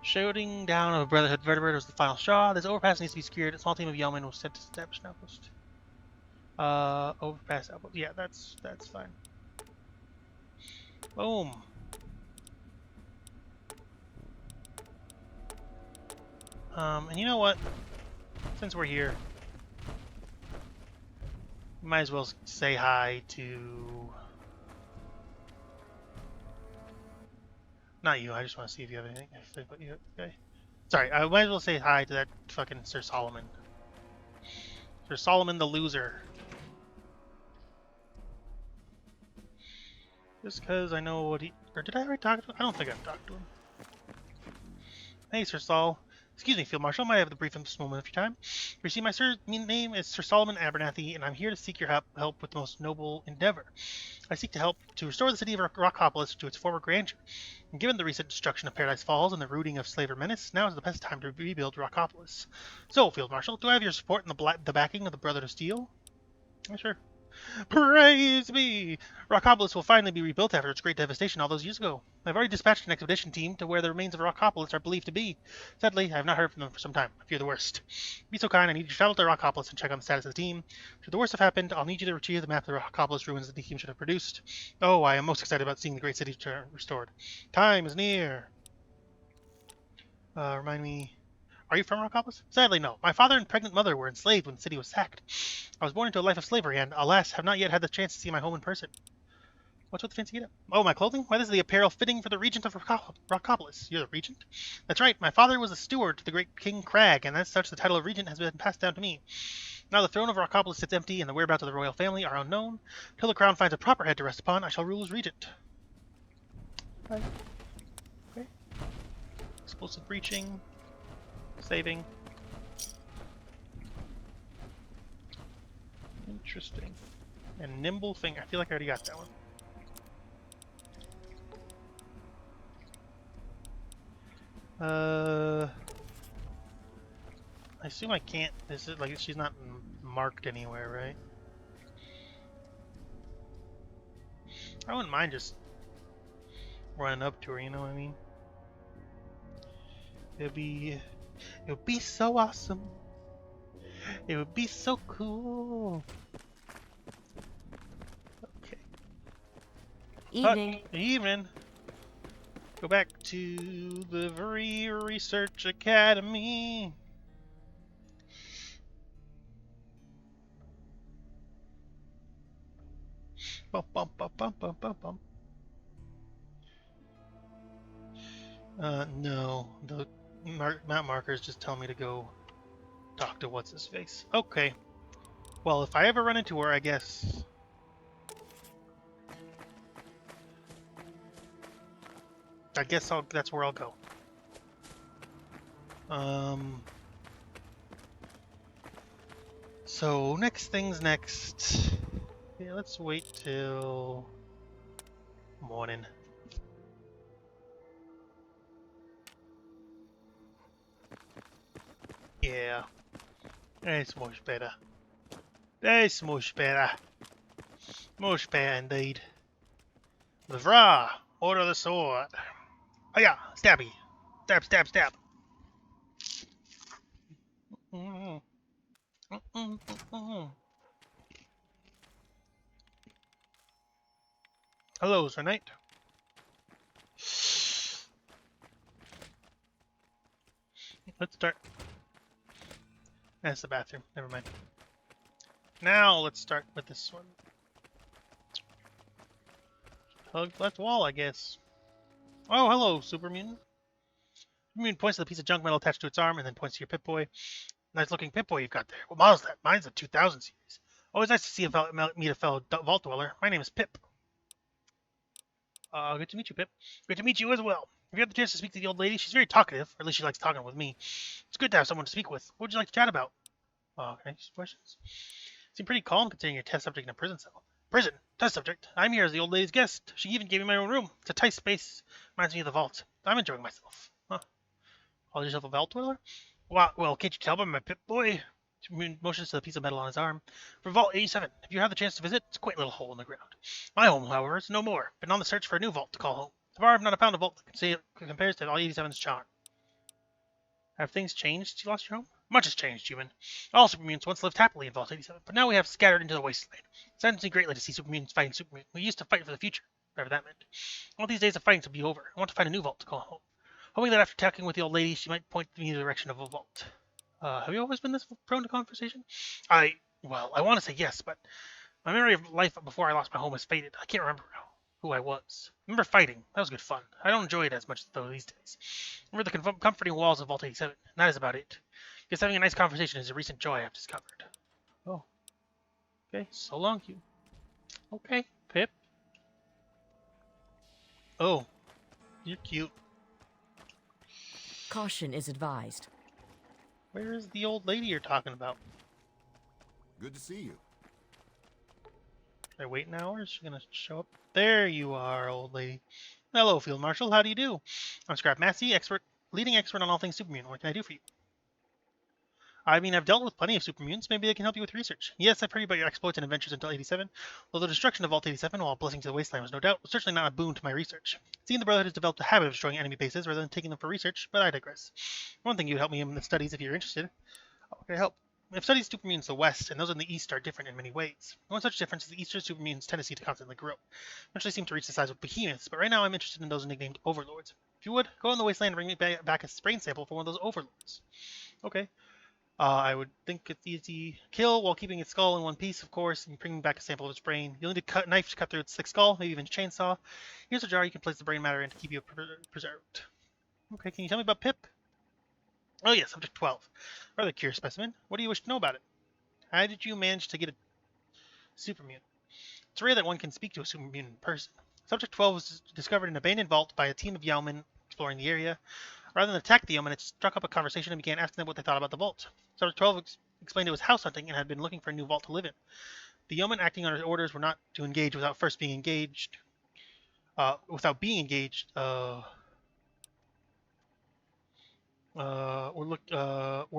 Speaker 1: Shouting down of Brotherhood vertebrate was the final straw. This overpass needs to be secured. A small team of yeomen was sent to establish an outpost. Overpass outpost. Yeah, that's fine. Boom. And you know what? Since we're here, might as well say hi to... Not you, I just want to see if you have anything. If they put you... Okay. Sorry, I might as well say hi to that fucking Sir Solomon. Sir Solomon the loser. Just because I know what he... Or did I already talk to him? I don't think I've talked to him. Hey, Sir Sol. Excuse me, Field Marshal. Might I have the briefest moment of your time? You see, my name is Sir Solomon Abernathy, and I'm here to seek your help with the most noble endeavor. I seek to help to restore the city of Rockopolis to its former grandeur. And given the recent destruction of Paradise Falls and the rooting of Slaver Menace, now is the best time to rebuild Rockopolis. So, Field Marshal, do I have your support and the backing of the Brotherhood of Steel? Yeah, sure. Praise be! Rockopolis will finally be rebuilt after its great devastation all those years ago. I've already dispatched an expedition team to where the remains of Rockopolis are believed to be. Sadly, I have not heard from them for some time. I fear the worst. Be so kind, I need you to travel to Rockopolis and check on the status of the team. Should the worst have happened, I'll need you to retrieve the map of the Rockopolis ruins that the team should have produced. Oh, I am most excited about seeing the great city restored. Time is near. Remind me... Are you from Rockopolis? Sadly, no. My father and pregnant mother were enslaved when the city was sacked. I was born into a life of slavery and, alas, have not yet had the chance to see my home in person. What's with the fancy getup? Oh, my clothing? Why, this is the apparel fitting for the regent of Rockopolis. You're the regent? That's right. My father was a steward to the great King Crag, and as such, the title of regent has been passed down to me. Now the throne of Rockopolis sits empty, and the whereabouts of the royal family are unknown. Till the crown finds a proper head to rest upon, I shall rule as regent. Right. Okay. Explosive breaching. Saving. Interesting. And nimble finger. I feel like I already got that one. I assume I can't. This is like she's not marked anywhere, right? I wouldn't mind just running up to her. You know what I mean? It would be so awesome. It would be so cool. Okay.
Speaker 3: Evening.
Speaker 1: Evening. Go back to the Free Research Academy. Bum, bum, bum, bum, bum, bum, bum. No. The map markers just tell me to go talk to what's-his-face. Okay. Well, if I ever run into her, I guess... that's where I'll go. So, next thing's next. Yeah, let's wait till... morning. Yeah. That's much better. That's much better. Much better indeed. The Vra! Order the sword. Oh yeah, stabby. Stab, stab, stab. Hello, Sir Knight. Let's start. That's the bathroom. Never mind. Now let's start with this one. Hug left wall, I guess. Oh, hello, super mutant. Supermutant points to the piece of junk metal attached to its arm, and then points to your Pip-Boy. Nice looking Pip-Boy you've got there. What model's that? Mine's a 2000 series. Always nice to see meet a fellow Vault Dweller. My name is Pip. Good to meet you, Pip. Good to meet you as well. If you had the chance to speak to the old lady, she's very talkative, or at least she likes talking with me. It's good to have someone to speak with. What would you like to chat about? Can I ask questions? Seem pretty calm considering your test subject in a prison cell. Prison? Test subject? I'm here as the old lady's guest. She even gave me my own room. It's a tight space. Reminds me of the vault. I'm enjoying myself. Huh. Call yourself a Vault Dweller? Well, can't you tell by my Pip-Boy? Motions to the piece of metal on his arm. For Vault 87, if you have the chance to visit, it's a quaint little hole in the ground. My home, however, is no more. Been on the search for a new vault to call home. So far, I've not found a vault that compares to Vault 87's charm. Have things changed since you lost your home? Much has changed, human. All supermutants once lived happily in Vault 87, but now we have scattered into the Wasteland. It saddens me greatly to see supermutants fighting supermutants. We used to fight for the future, whatever that meant. All these days of fighting to be over. I want to find a new vault to call home. Hoping that after talking with the old lady, she might point me in the direction of a vault. Have you always been this prone to conversation? I want to say yes, but my memory of life before I lost my home has faded. I can't remember who I was. I remember fighting. That was good fun. I don't enjoy it as much though these days. I remember the comforting walls of Vault 87. And that is about it. Guess having a nice conversation is a recent joy I've discovered. Oh. Okay, so long, you. Okay, Pip. Oh. You're cute.
Speaker 3: Caution is advised.
Speaker 1: Where is the old lady you're talking about?
Speaker 5: Good to see you.
Speaker 1: Should I wait an hour? Is she gonna show up? There you are, old lady. Hello, Field Marshal. How do you do? I'm Scrap Massey, leading expert on all things supermutant. What can I do for you? I mean, I've dealt with plenty of supermutants. Maybe they can help you with research. Yes, I've heard about your exploits and adventures until 87. Although the destruction of Vault 87, while a blessing to the Wasteland, was no doubt certainly not a boon to my research. Seeing the Brotherhood has developed a habit of destroying enemy bases rather than taking them for research, but I digress. One thing you would help me in the studies if you're interested. How can I help? I've studied supermutants in the West, and those in the East are different in many ways. One such difference is the Eastern supermutants' tendency to constantly grow. Eventually seem to reach the size of behemoths, but right now I'm interested in those nicknamed Overlords. If you would, go in the Wasteland and bring me back a brain sample for one of those Overlords. Okay. I would think it's easy. Kill while keeping its skull in one piece, of course, and bring back a sample of its brain. You'll need a knife to cut through its thick skull, maybe even a chainsaw. Here's a jar you can place the brain matter in to keep you preserved. Okay, can you tell me about Pip? Oh yes, subject 12. Rather curious specimen. What do you wish to know about it? How did you manage to get a supermutant? It's rare that one can speak to a supermutant in person. Subject 12 was discovered in an abandoned vault by a team of yeomen exploring the area. Rather than attack the yeomen, it struck up a conversation and began asking them what they thought about the vault. Subject 12 explained it was house hunting and had been looking for a new vault to live in. The yeomen acting under orders were not to engage without first being engaged. Were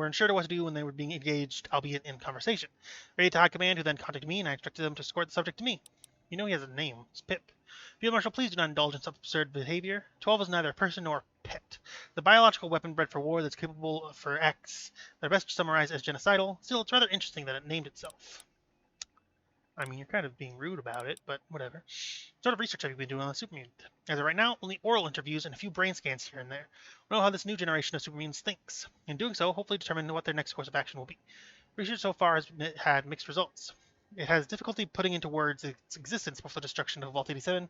Speaker 1: unsure to what to do when they were being engaged, albeit in conversation. Ready to high command, who then contacted me, and I instructed them to escort the subject to me. You know he has a name. It's Pip. Field Marshal, please do not indulge in such absurd behavior. 12 is neither a person nor a pet. The biological weapon bred for war that's capable for acts that are best summarized as genocidal. Still, it's rather interesting that it named itself. I mean, you're kind of being rude about it, but whatever. What sort of research have you been doing on the supermutant? As of right now, only oral interviews and a few brain scans here and there. We'll know how this new generation of supermutants thinks. In doing so, hopefully determine what their next course of action will be. Research so far has had mixed results. It has difficulty putting into words its existence before the destruction of Vault 87.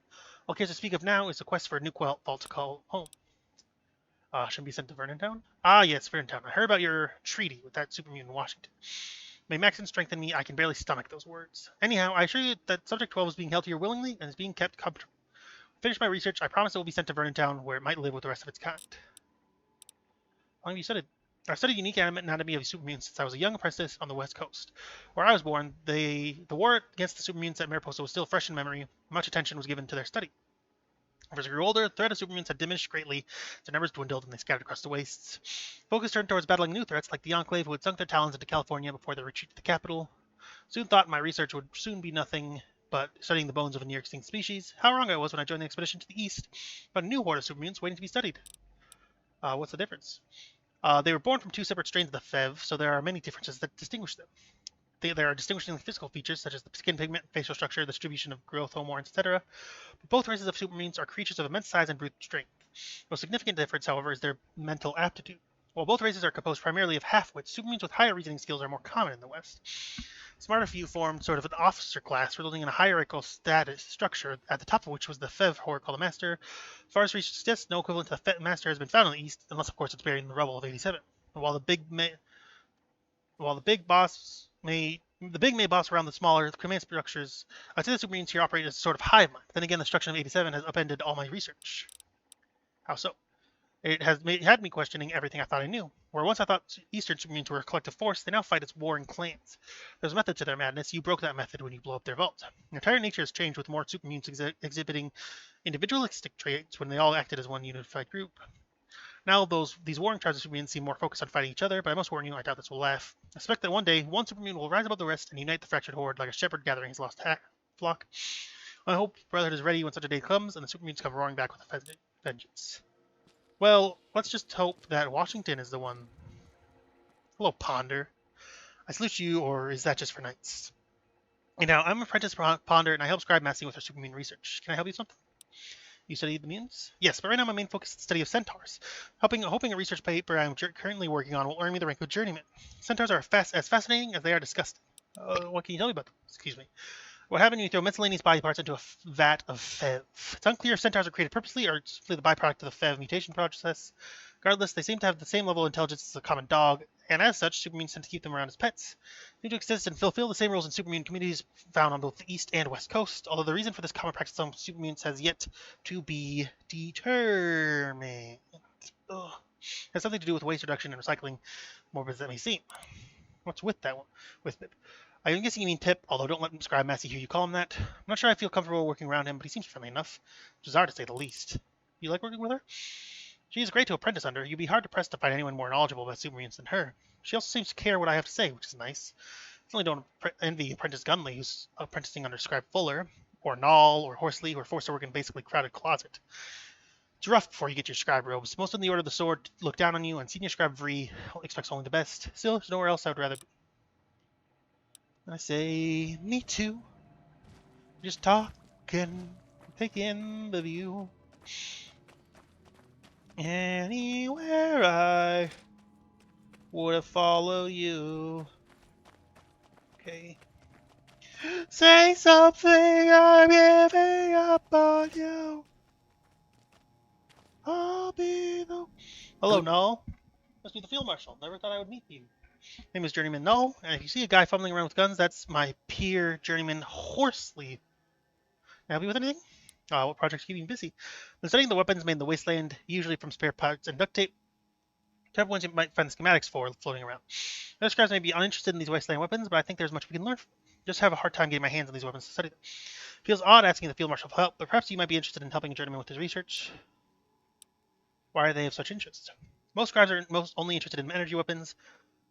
Speaker 1: All cares to speak of now is the quest for a new vault to call home. Should be sent to Vernontown? Ah, yes, Vernontown. I heard about your treaty with that supermutant in Washington. May Maxon strengthen me, I can barely stomach those words. Anyhow, I assure you that Subject 12 is being held here willingly and is being kept comfortable. Finish my research, I promise it will be sent to Vernontown, where it might live with the rest of its kind. How long have you studied? I've studied unique anatomy of supermutants since I was a young apprentice on the West Coast. Where I was born, the war against the supermutants at Mariposa was still fresh in memory. Much attention was given to their study. As I grew older, the threat of supermutants had diminished greatly, their numbers dwindled, and they scattered across the wastes. Focus turned towards battling new threats like the Enclave, who had sunk their talons into California before their retreat to the capital. Soon thought my research would soon be nothing but studying the bones of a near-extinct species. How wrong I was when I joined the expedition to the east, but a new horde of supermutants waiting to be studied. What's the difference? They were born from two separate strains of the FEV, so there are many differences that distinguish them. There are distinguishing physical features, such as the skin pigment, facial structure, the distribution of growth hormones, etc. But both races of supermutants are creatures of immense size and brute strength. The most significant difference, however, is their mental aptitude. While both races are composed primarily of half-wits, supermutants with higher reasoning skills are more common in the West. Smarter few formed sort of an officer class, resulting in a hierarchical status structure, at the top of which was the Fev horde called the Master. As far as research suggests, no equivalent to the Master has been found in the East, unless of course it's buried in the rubble of 87. While the big may boss around the smaller command structures, I'd say the supermutants here operate as a sort of hive mind. Then again, the destruction of 87 has upended all my research. How so? It had me questioning everything I thought I knew. Where once I thought Eastern supermutants were a collective force, they now fight as warring clans. There's a method to their madness. You broke that method when you blew up their vault. Their entire nature has changed, with more supermutants exhibiting individualistic traits when they all acted as one unified group. Now these warring tribes of supermutants seem more focused on fighting each other, but I must warn you, I doubt this will laugh. I expect that one day, one supermutant will rise above the rest and unite the fractured horde like a shepherd gathering his lost flock. I hope Brotherhood is ready when such a day comes, and the supermutants come roaring back with a vengeance. Well, let's just hope that Washington is the one. Hello, Ponder. I salute you, or is that just for knights? Now, I'm Apprentice Ponder, and I help Scribe Massey with our supermutant research. Can I help you with something? You studied the mutants? Yes, but right now my main focus is the study of centaurs. Hoping a research paper I'm currently working on will earn me the rank of journeyman. Centaurs are as fascinating as they are disgusting. What can you tell me about them? Excuse me. What happened when you throw miscellaneous body parts into a vat of FEV? It's unclear if centaurs are created purposely or simply the byproduct of the FEV mutation process. Regardless, they seem to have the same level of intelligence as a common dog, and as such, supermutants tend to keep them around as pets. They need to exist and fulfill the same roles in supermutant communities found on both the east and west coast, although the reason for this common practice among supermutants has yet to be determined. Ugh. It has something to do with waste reduction and recycling, morbid as that may seem. What's with that one? With it? I'm guessing you mean Pip, although don't let Scribe Massey hear you call him that. I'm not sure I feel comfortable working around him, but he seems friendly enough. Bizarre to say the least. You like working with her? She is great to apprentice under. You'd be hard to press to find anyone more knowledgeable about supermutants than her. She also seems to care what I have to say, which is nice. I certainly don't envy Apprentice Gunley, who's apprenticing under Scribe Fuller, or Nall, or Horsley, who are forced to work in basically crowded closet. It's rough before you get your scribe robes. Most of the Order of the Sword look down on you, and Senior Scribe Vree expects only the best. Still, there's nowhere else I would rather be. I say, me too. Just talking, taking the view. Anywhere I would follow you. Okay. Say something, I'm giving up on you. I'll be the... Hello, Null. Must be the Field Marshal. Never thought I would meet you. Name is Journeyman Null, and if you see a guy fumbling around with guns, that's my peer, Journeyman Horsley. Can I help you with anything? What project's keeping you busy? Been studying the weapons made in the Wasteland, usually from spare parts and duct tape. Type ones you might find schematics for floating around. Other scribes may be uninterested in these Wasteland weapons, but I think there's much we can learn from them. Just have a hard time getting my hands on these weapons to study them. Feels odd asking the Field Marshal for help, but perhaps you might be interested in helping a Journeyman with his research. Why are they of such interest? Most scribes are only interested in energy weapons,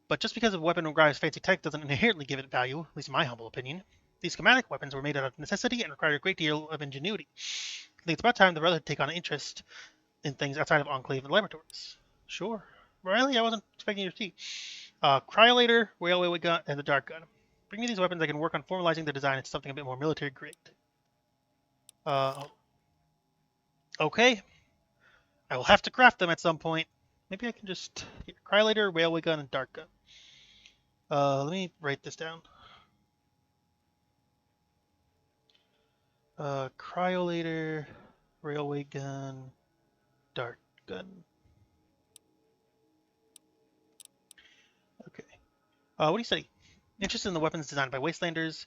Speaker 1: but just because a weapon requires fancy tech doesn't inherently give it value, at least in my humble opinion. These schematic weapons were made out of necessity and required a great deal of ingenuity. I think it's about time the Brotherhood take on an interest in things outside of Enclave and laboratories. Sure. Really? I wasn't expecting your tea. Cryolator, railway gun, and the dark gun. Bring me these weapons, I can work on formalizing the design into something a bit more military grade. Okay. I will have to craft them at some point. Maybe I can just... Cryolator, railway gun, and dark gun. Let me write this down. Cryolator, railway gun, dark gun. Okay. What do you study? Interested in the weapons designed by Wastelanders.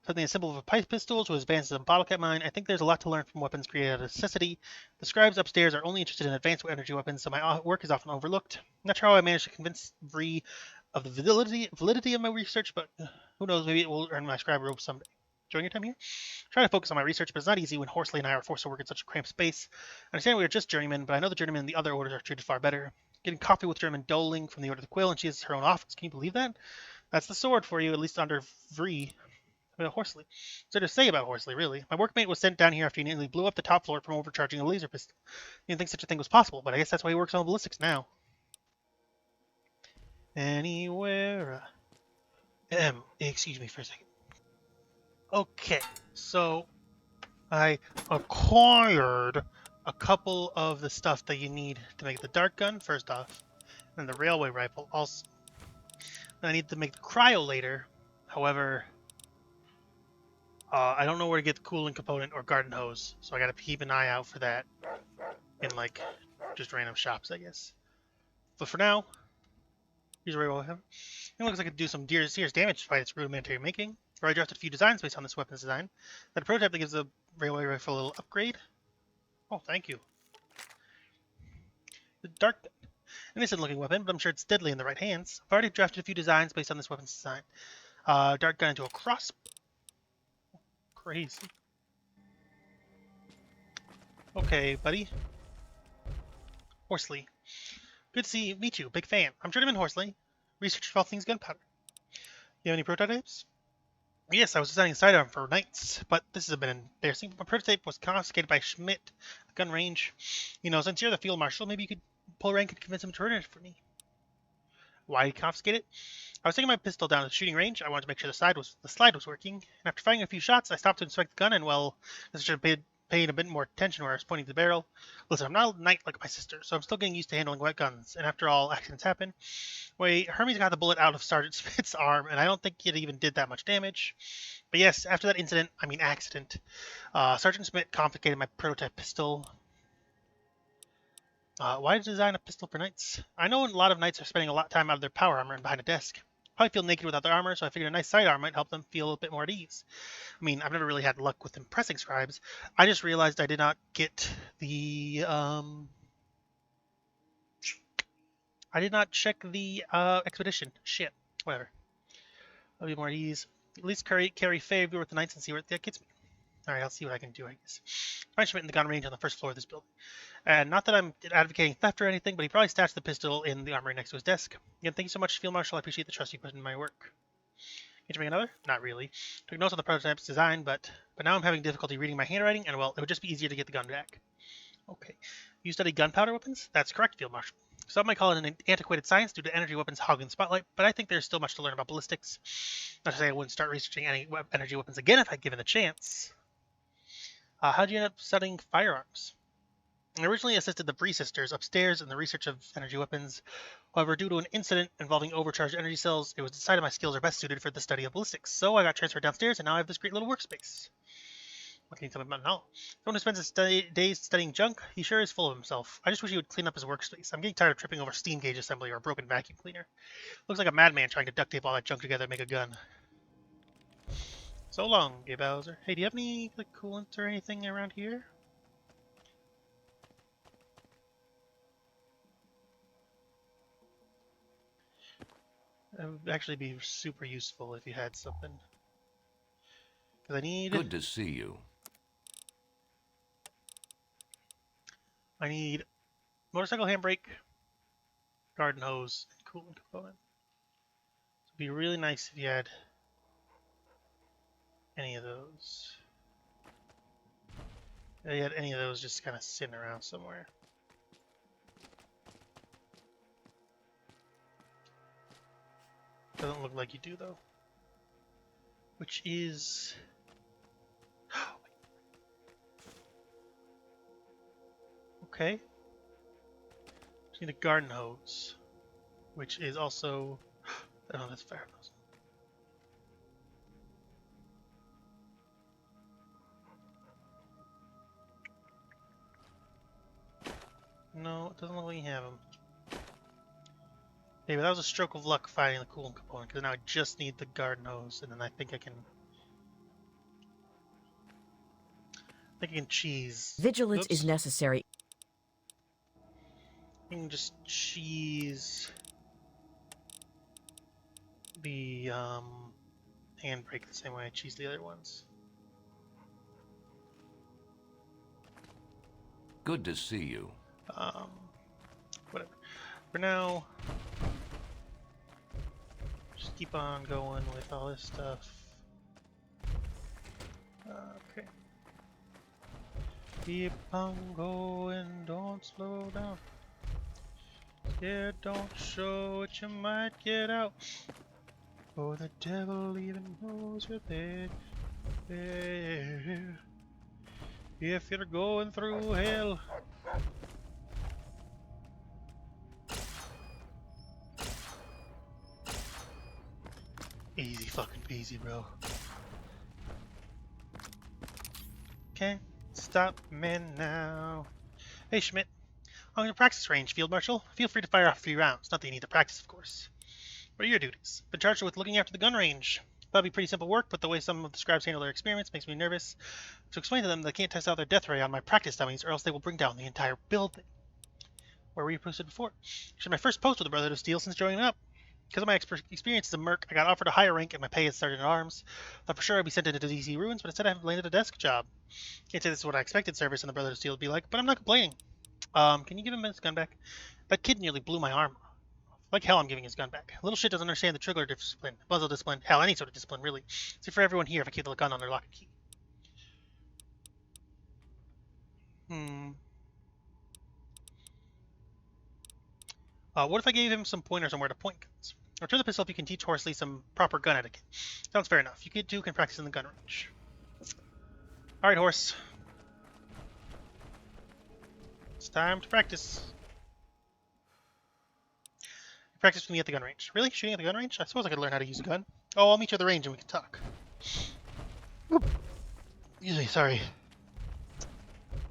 Speaker 1: Something as simple as a pipe pistol to as advanced as a bottle cap mine. I think there's a lot to learn from weapons created out of necessity. The scribes upstairs are only interested in advanced energy weapons, so my work is often overlooked. I'm not sure how I managed to convince Vree of the validity of my research, but who knows, maybe it will earn my scribe robe someday. Enjoying your time here? Try to focus on my research, but it's not easy when Horsley and I are forced to work in such a cramped space. I understand we are just journeymen, but I know the journeymen in the other orders are treated far better. Getting coffee with Journeyman Doling from the Order of the Quill, and she has her own office. Can you believe that? That's the sword for you, at least under Vree. Horsley. So to say about Horsley, really. My workmate was sent down here after he nearly blew up the top floor from overcharging a laser pistol. He didn't think such a thing was possible, but I guess that's why he works on ballistics now. Anywhere. Excuse me for a second. Okay, so I acquired a couple of the stuff that you need to make the dart gun, first off, and the railway rifle also. Then I need to make the cryolator. However, I don't know where to get the cooling component or garden hose, so I gotta keep an eye out for that in like just random shops, I guess. But for now, here's where we'll have. It looks like it could do some serious damage despite its rudimentary making. I already drafted a few designs based on this weapon's design. That prototype that gives the railway rifle a little upgrade. Oh, thank you. The dark, an innocent-looking weapon, but I'm sure it's deadly in the right hands. I've already drafted a few designs based on this weapon's design. Dart gun into a crossbow. Crazy. Okay, buddy. Horsley. Good to meet you. Big fan. I'm Journeyman Horsley, researcher for all things gunpowder. You have any prototypes? Yes, I was designing a sidearm for knights, but this has been embarrassing. My prototype was confiscated by Schmidt at gun range. You know, since you're the field marshal, maybe you could pull rank and convince him to return it for me. Why did he confiscate it? I was taking my pistol down to the shooting range. I wanted to make sure the slide was working. And after firing a few shots, I stopped to inspect the gun, and well, I should have paid a bit more attention where I was pointing the barrel. Listen, I'm not a knight like my sister, so I'm still getting used to handling wet guns. And after all, accidents happen. Wait, Hermes got the bullet out of Sergeant Smith's arm, and I don't think it even did that much damage. But yes, after that accident, Sergeant Smith confiscated my prototype pistol. Why design a pistol for knights? I know a lot of knights are spending a lot of time out of their power armor and behind a desk. Probably feel naked without their armor, so I figured a nice sidearm might help them feel a bit more at ease. I mean, I've never really had luck with impressing scribes. I just realized I did not get the, I did not check the, expedition. Shit. Whatever. I'll be more at ease. At least carry favor with the knights and see where that gets me. Alright, I'll see what I can do, I guess. Find Schmidt in the gun range on the first floor of this building. And not that I'm advocating theft or anything, but he probably stashed the pistol in the armory next to his desk. Again, thank you so much, Field Marshal. I appreciate the trust you put in my work. Can you make another? Not really. Took notes on the prototype's design, but now I'm having difficulty reading my handwriting, and well, it would just be easier to get the gun back. Okay. You study gunpowder weapons? That's correct, Field Marshal. Some might call it an antiquated science due to energy weapons hogging the spotlight, but I think there's still much to learn about ballistics. Not to say I wouldn't start researching any energy weapons again if I'd given the chance. How'd you end up studying firearms? I originally assisted the Bree sisters upstairs in the research of energy weapons. However, due to an incident involving overcharged energy cells, it was decided my skills are best suited for the study of ballistics. So I got transferred downstairs, and now I have this great little workspace. What can you tell me about it now? Someone who spends his days studying junk, he sure is full of himself. I just wish he would clean up his workspace. I'm getting tired of tripping over steam gauge assembly or a broken vacuum cleaner. Looks like a madman trying to duct tape all that junk together to make a gun. So long, Gay Bowser. Hey, do you have any like coolant or anything around here? It would actually be super useful if you had something. Because I need...
Speaker 6: Good to see you.
Speaker 1: I need motorcycle handbrake, garden hose, and coolant component. It'd be really nice if you had any of those. If you had any of those just kind of sitting around somewhere. Doesn't look like you do though. Which is... Okay. Just need a garden hose. Which is also... Oh, that's fire hose. No, it doesn't look like you have them. Hey, but that was a stroke of luck finding the coolant component, because now I just need the garden hose, and then I think I can cheese.
Speaker 3: Vigilance
Speaker 1: Oops.
Speaker 3: is necessary.
Speaker 1: I can just cheese the handbrake the same way I cheese the other ones.
Speaker 6: Good to see you.
Speaker 1: Whatever. For now, just keep on going with all this stuff. Okay. Keep on going, don't slow down. Yeah, don't show what you might get out. Oh, the devil even knows you're there. There. If you're going through hell. Easy fucking peasy, bro. Okay, stop man now. Hey Schmidt, on your practice range, Field Marshal. Feel free to fire off 3 rounds. Not that you need to practice, of course. What are your duties? Been charged with looking after the gun range. That'll be pretty simple work, but the way some of the scribes handle their experiments makes me nervous. To explain to them they can't test out their death ray on my practice dummies, or else they will bring down the entire building. Where were you posted before? Actually, my first post with the Brotherhood of Steel since joining up. Because of my experience as a merc, I got offered a higher rank and my pay is Sergeant at Arms. Thought for sure I'd be sent into DC Ruins, but instead I've landed a desk job. Can't say this is what I expected service in the Brotherhood of Steel would be like, but I'm not complaining. Can you give him his gun back? That kid nearly blew my arm off. Like hell I'm giving his gun back. Little shit doesn't understand the trigger discipline, muzzle discipline, hell, any sort of discipline, really. It's for everyone here if I keep the gun on their lock and key. What if I gave him some pointers on where to point guns? Return the pistol if you can teach Horsley some proper gun etiquette. Sounds fair enough. You two can practice in the gun range. Alright, Horse. It's time to practice. Practice with me at the gun range. Really? Shooting at the gun range? I suppose I could learn how to use a gun. Oh, I'll meet you at the range and we can talk. Excuse me, sorry.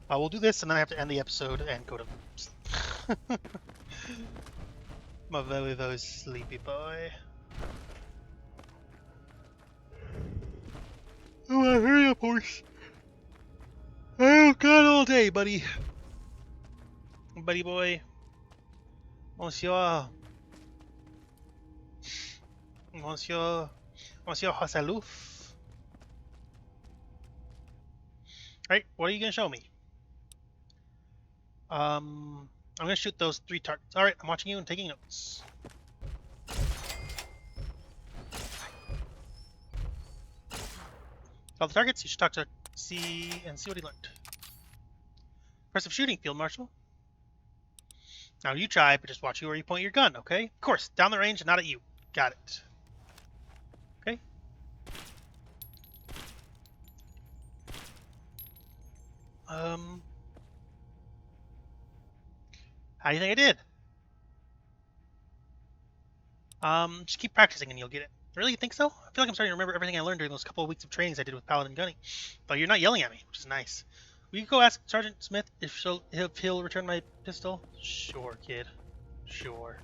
Speaker 1: We'll do this and then I have to end the episode and go to sleep. I'm a very, very sleepy boy. Oh, hurry up, Horse. Oh, God, all day, buddy. Buddy boy. Monsieur Hasalouf. Right, what are you gonna show me? I'm gonna shoot those 3 targets. Alright, I'm watching you and taking notes. All the targets, you should talk to see what he learned. Impressive shooting, Field Marshal. Now you try, but just watch where you point your gun, okay? Of course, down the range and not at you. Got it. Okay. How do you think I did? Just keep practicing and you'll get it. Really, you think so? I feel like I'm starting to remember everything I learned during those couple of weeks of trainings I did with Paladin Gunny. But you're not yelling at me, which is nice. Will you go ask Sergeant Smith if he'll return my pistol? Sure, kid. Sure.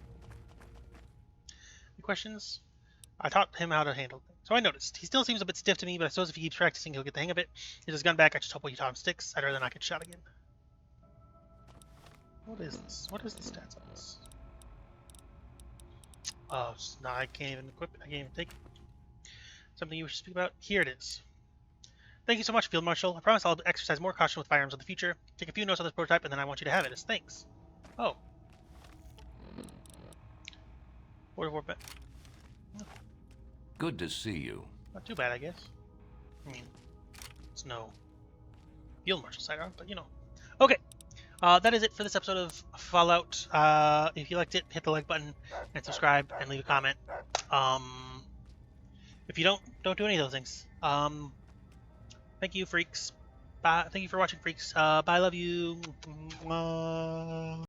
Speaker 1: Any questions? I taught him how to handle things. So I noticed. He still seems a bit stiff to me, but I suppose if he keeps practicing, he'll get the hang of it. Get his gun back. I just hope you taught him sticks. I'd rather not get shot again. What is this? What is the stats on this? Oh, no, I can't even equip it. I can't even take it. Something you wish to speak about? Here it is. Thank you so much, Field Marshal. I promise I'll exercise more caution with firearms in the future. Take a few notes on this prototype, and then I want you to have it as thanks. Oh.
Speaker 6: Good to see you.
Speaker 1: Not too bad, I guess. I mean, it's no Field Marshal sidearm, but you know. Okay. That is it for this episode of Fallout. If you liked it, hit the like button and subscribe and leave a comment. If you don't do any of those things. Thank you, freaks. Bye. Thank you for watching, freaks. Bye. Love you.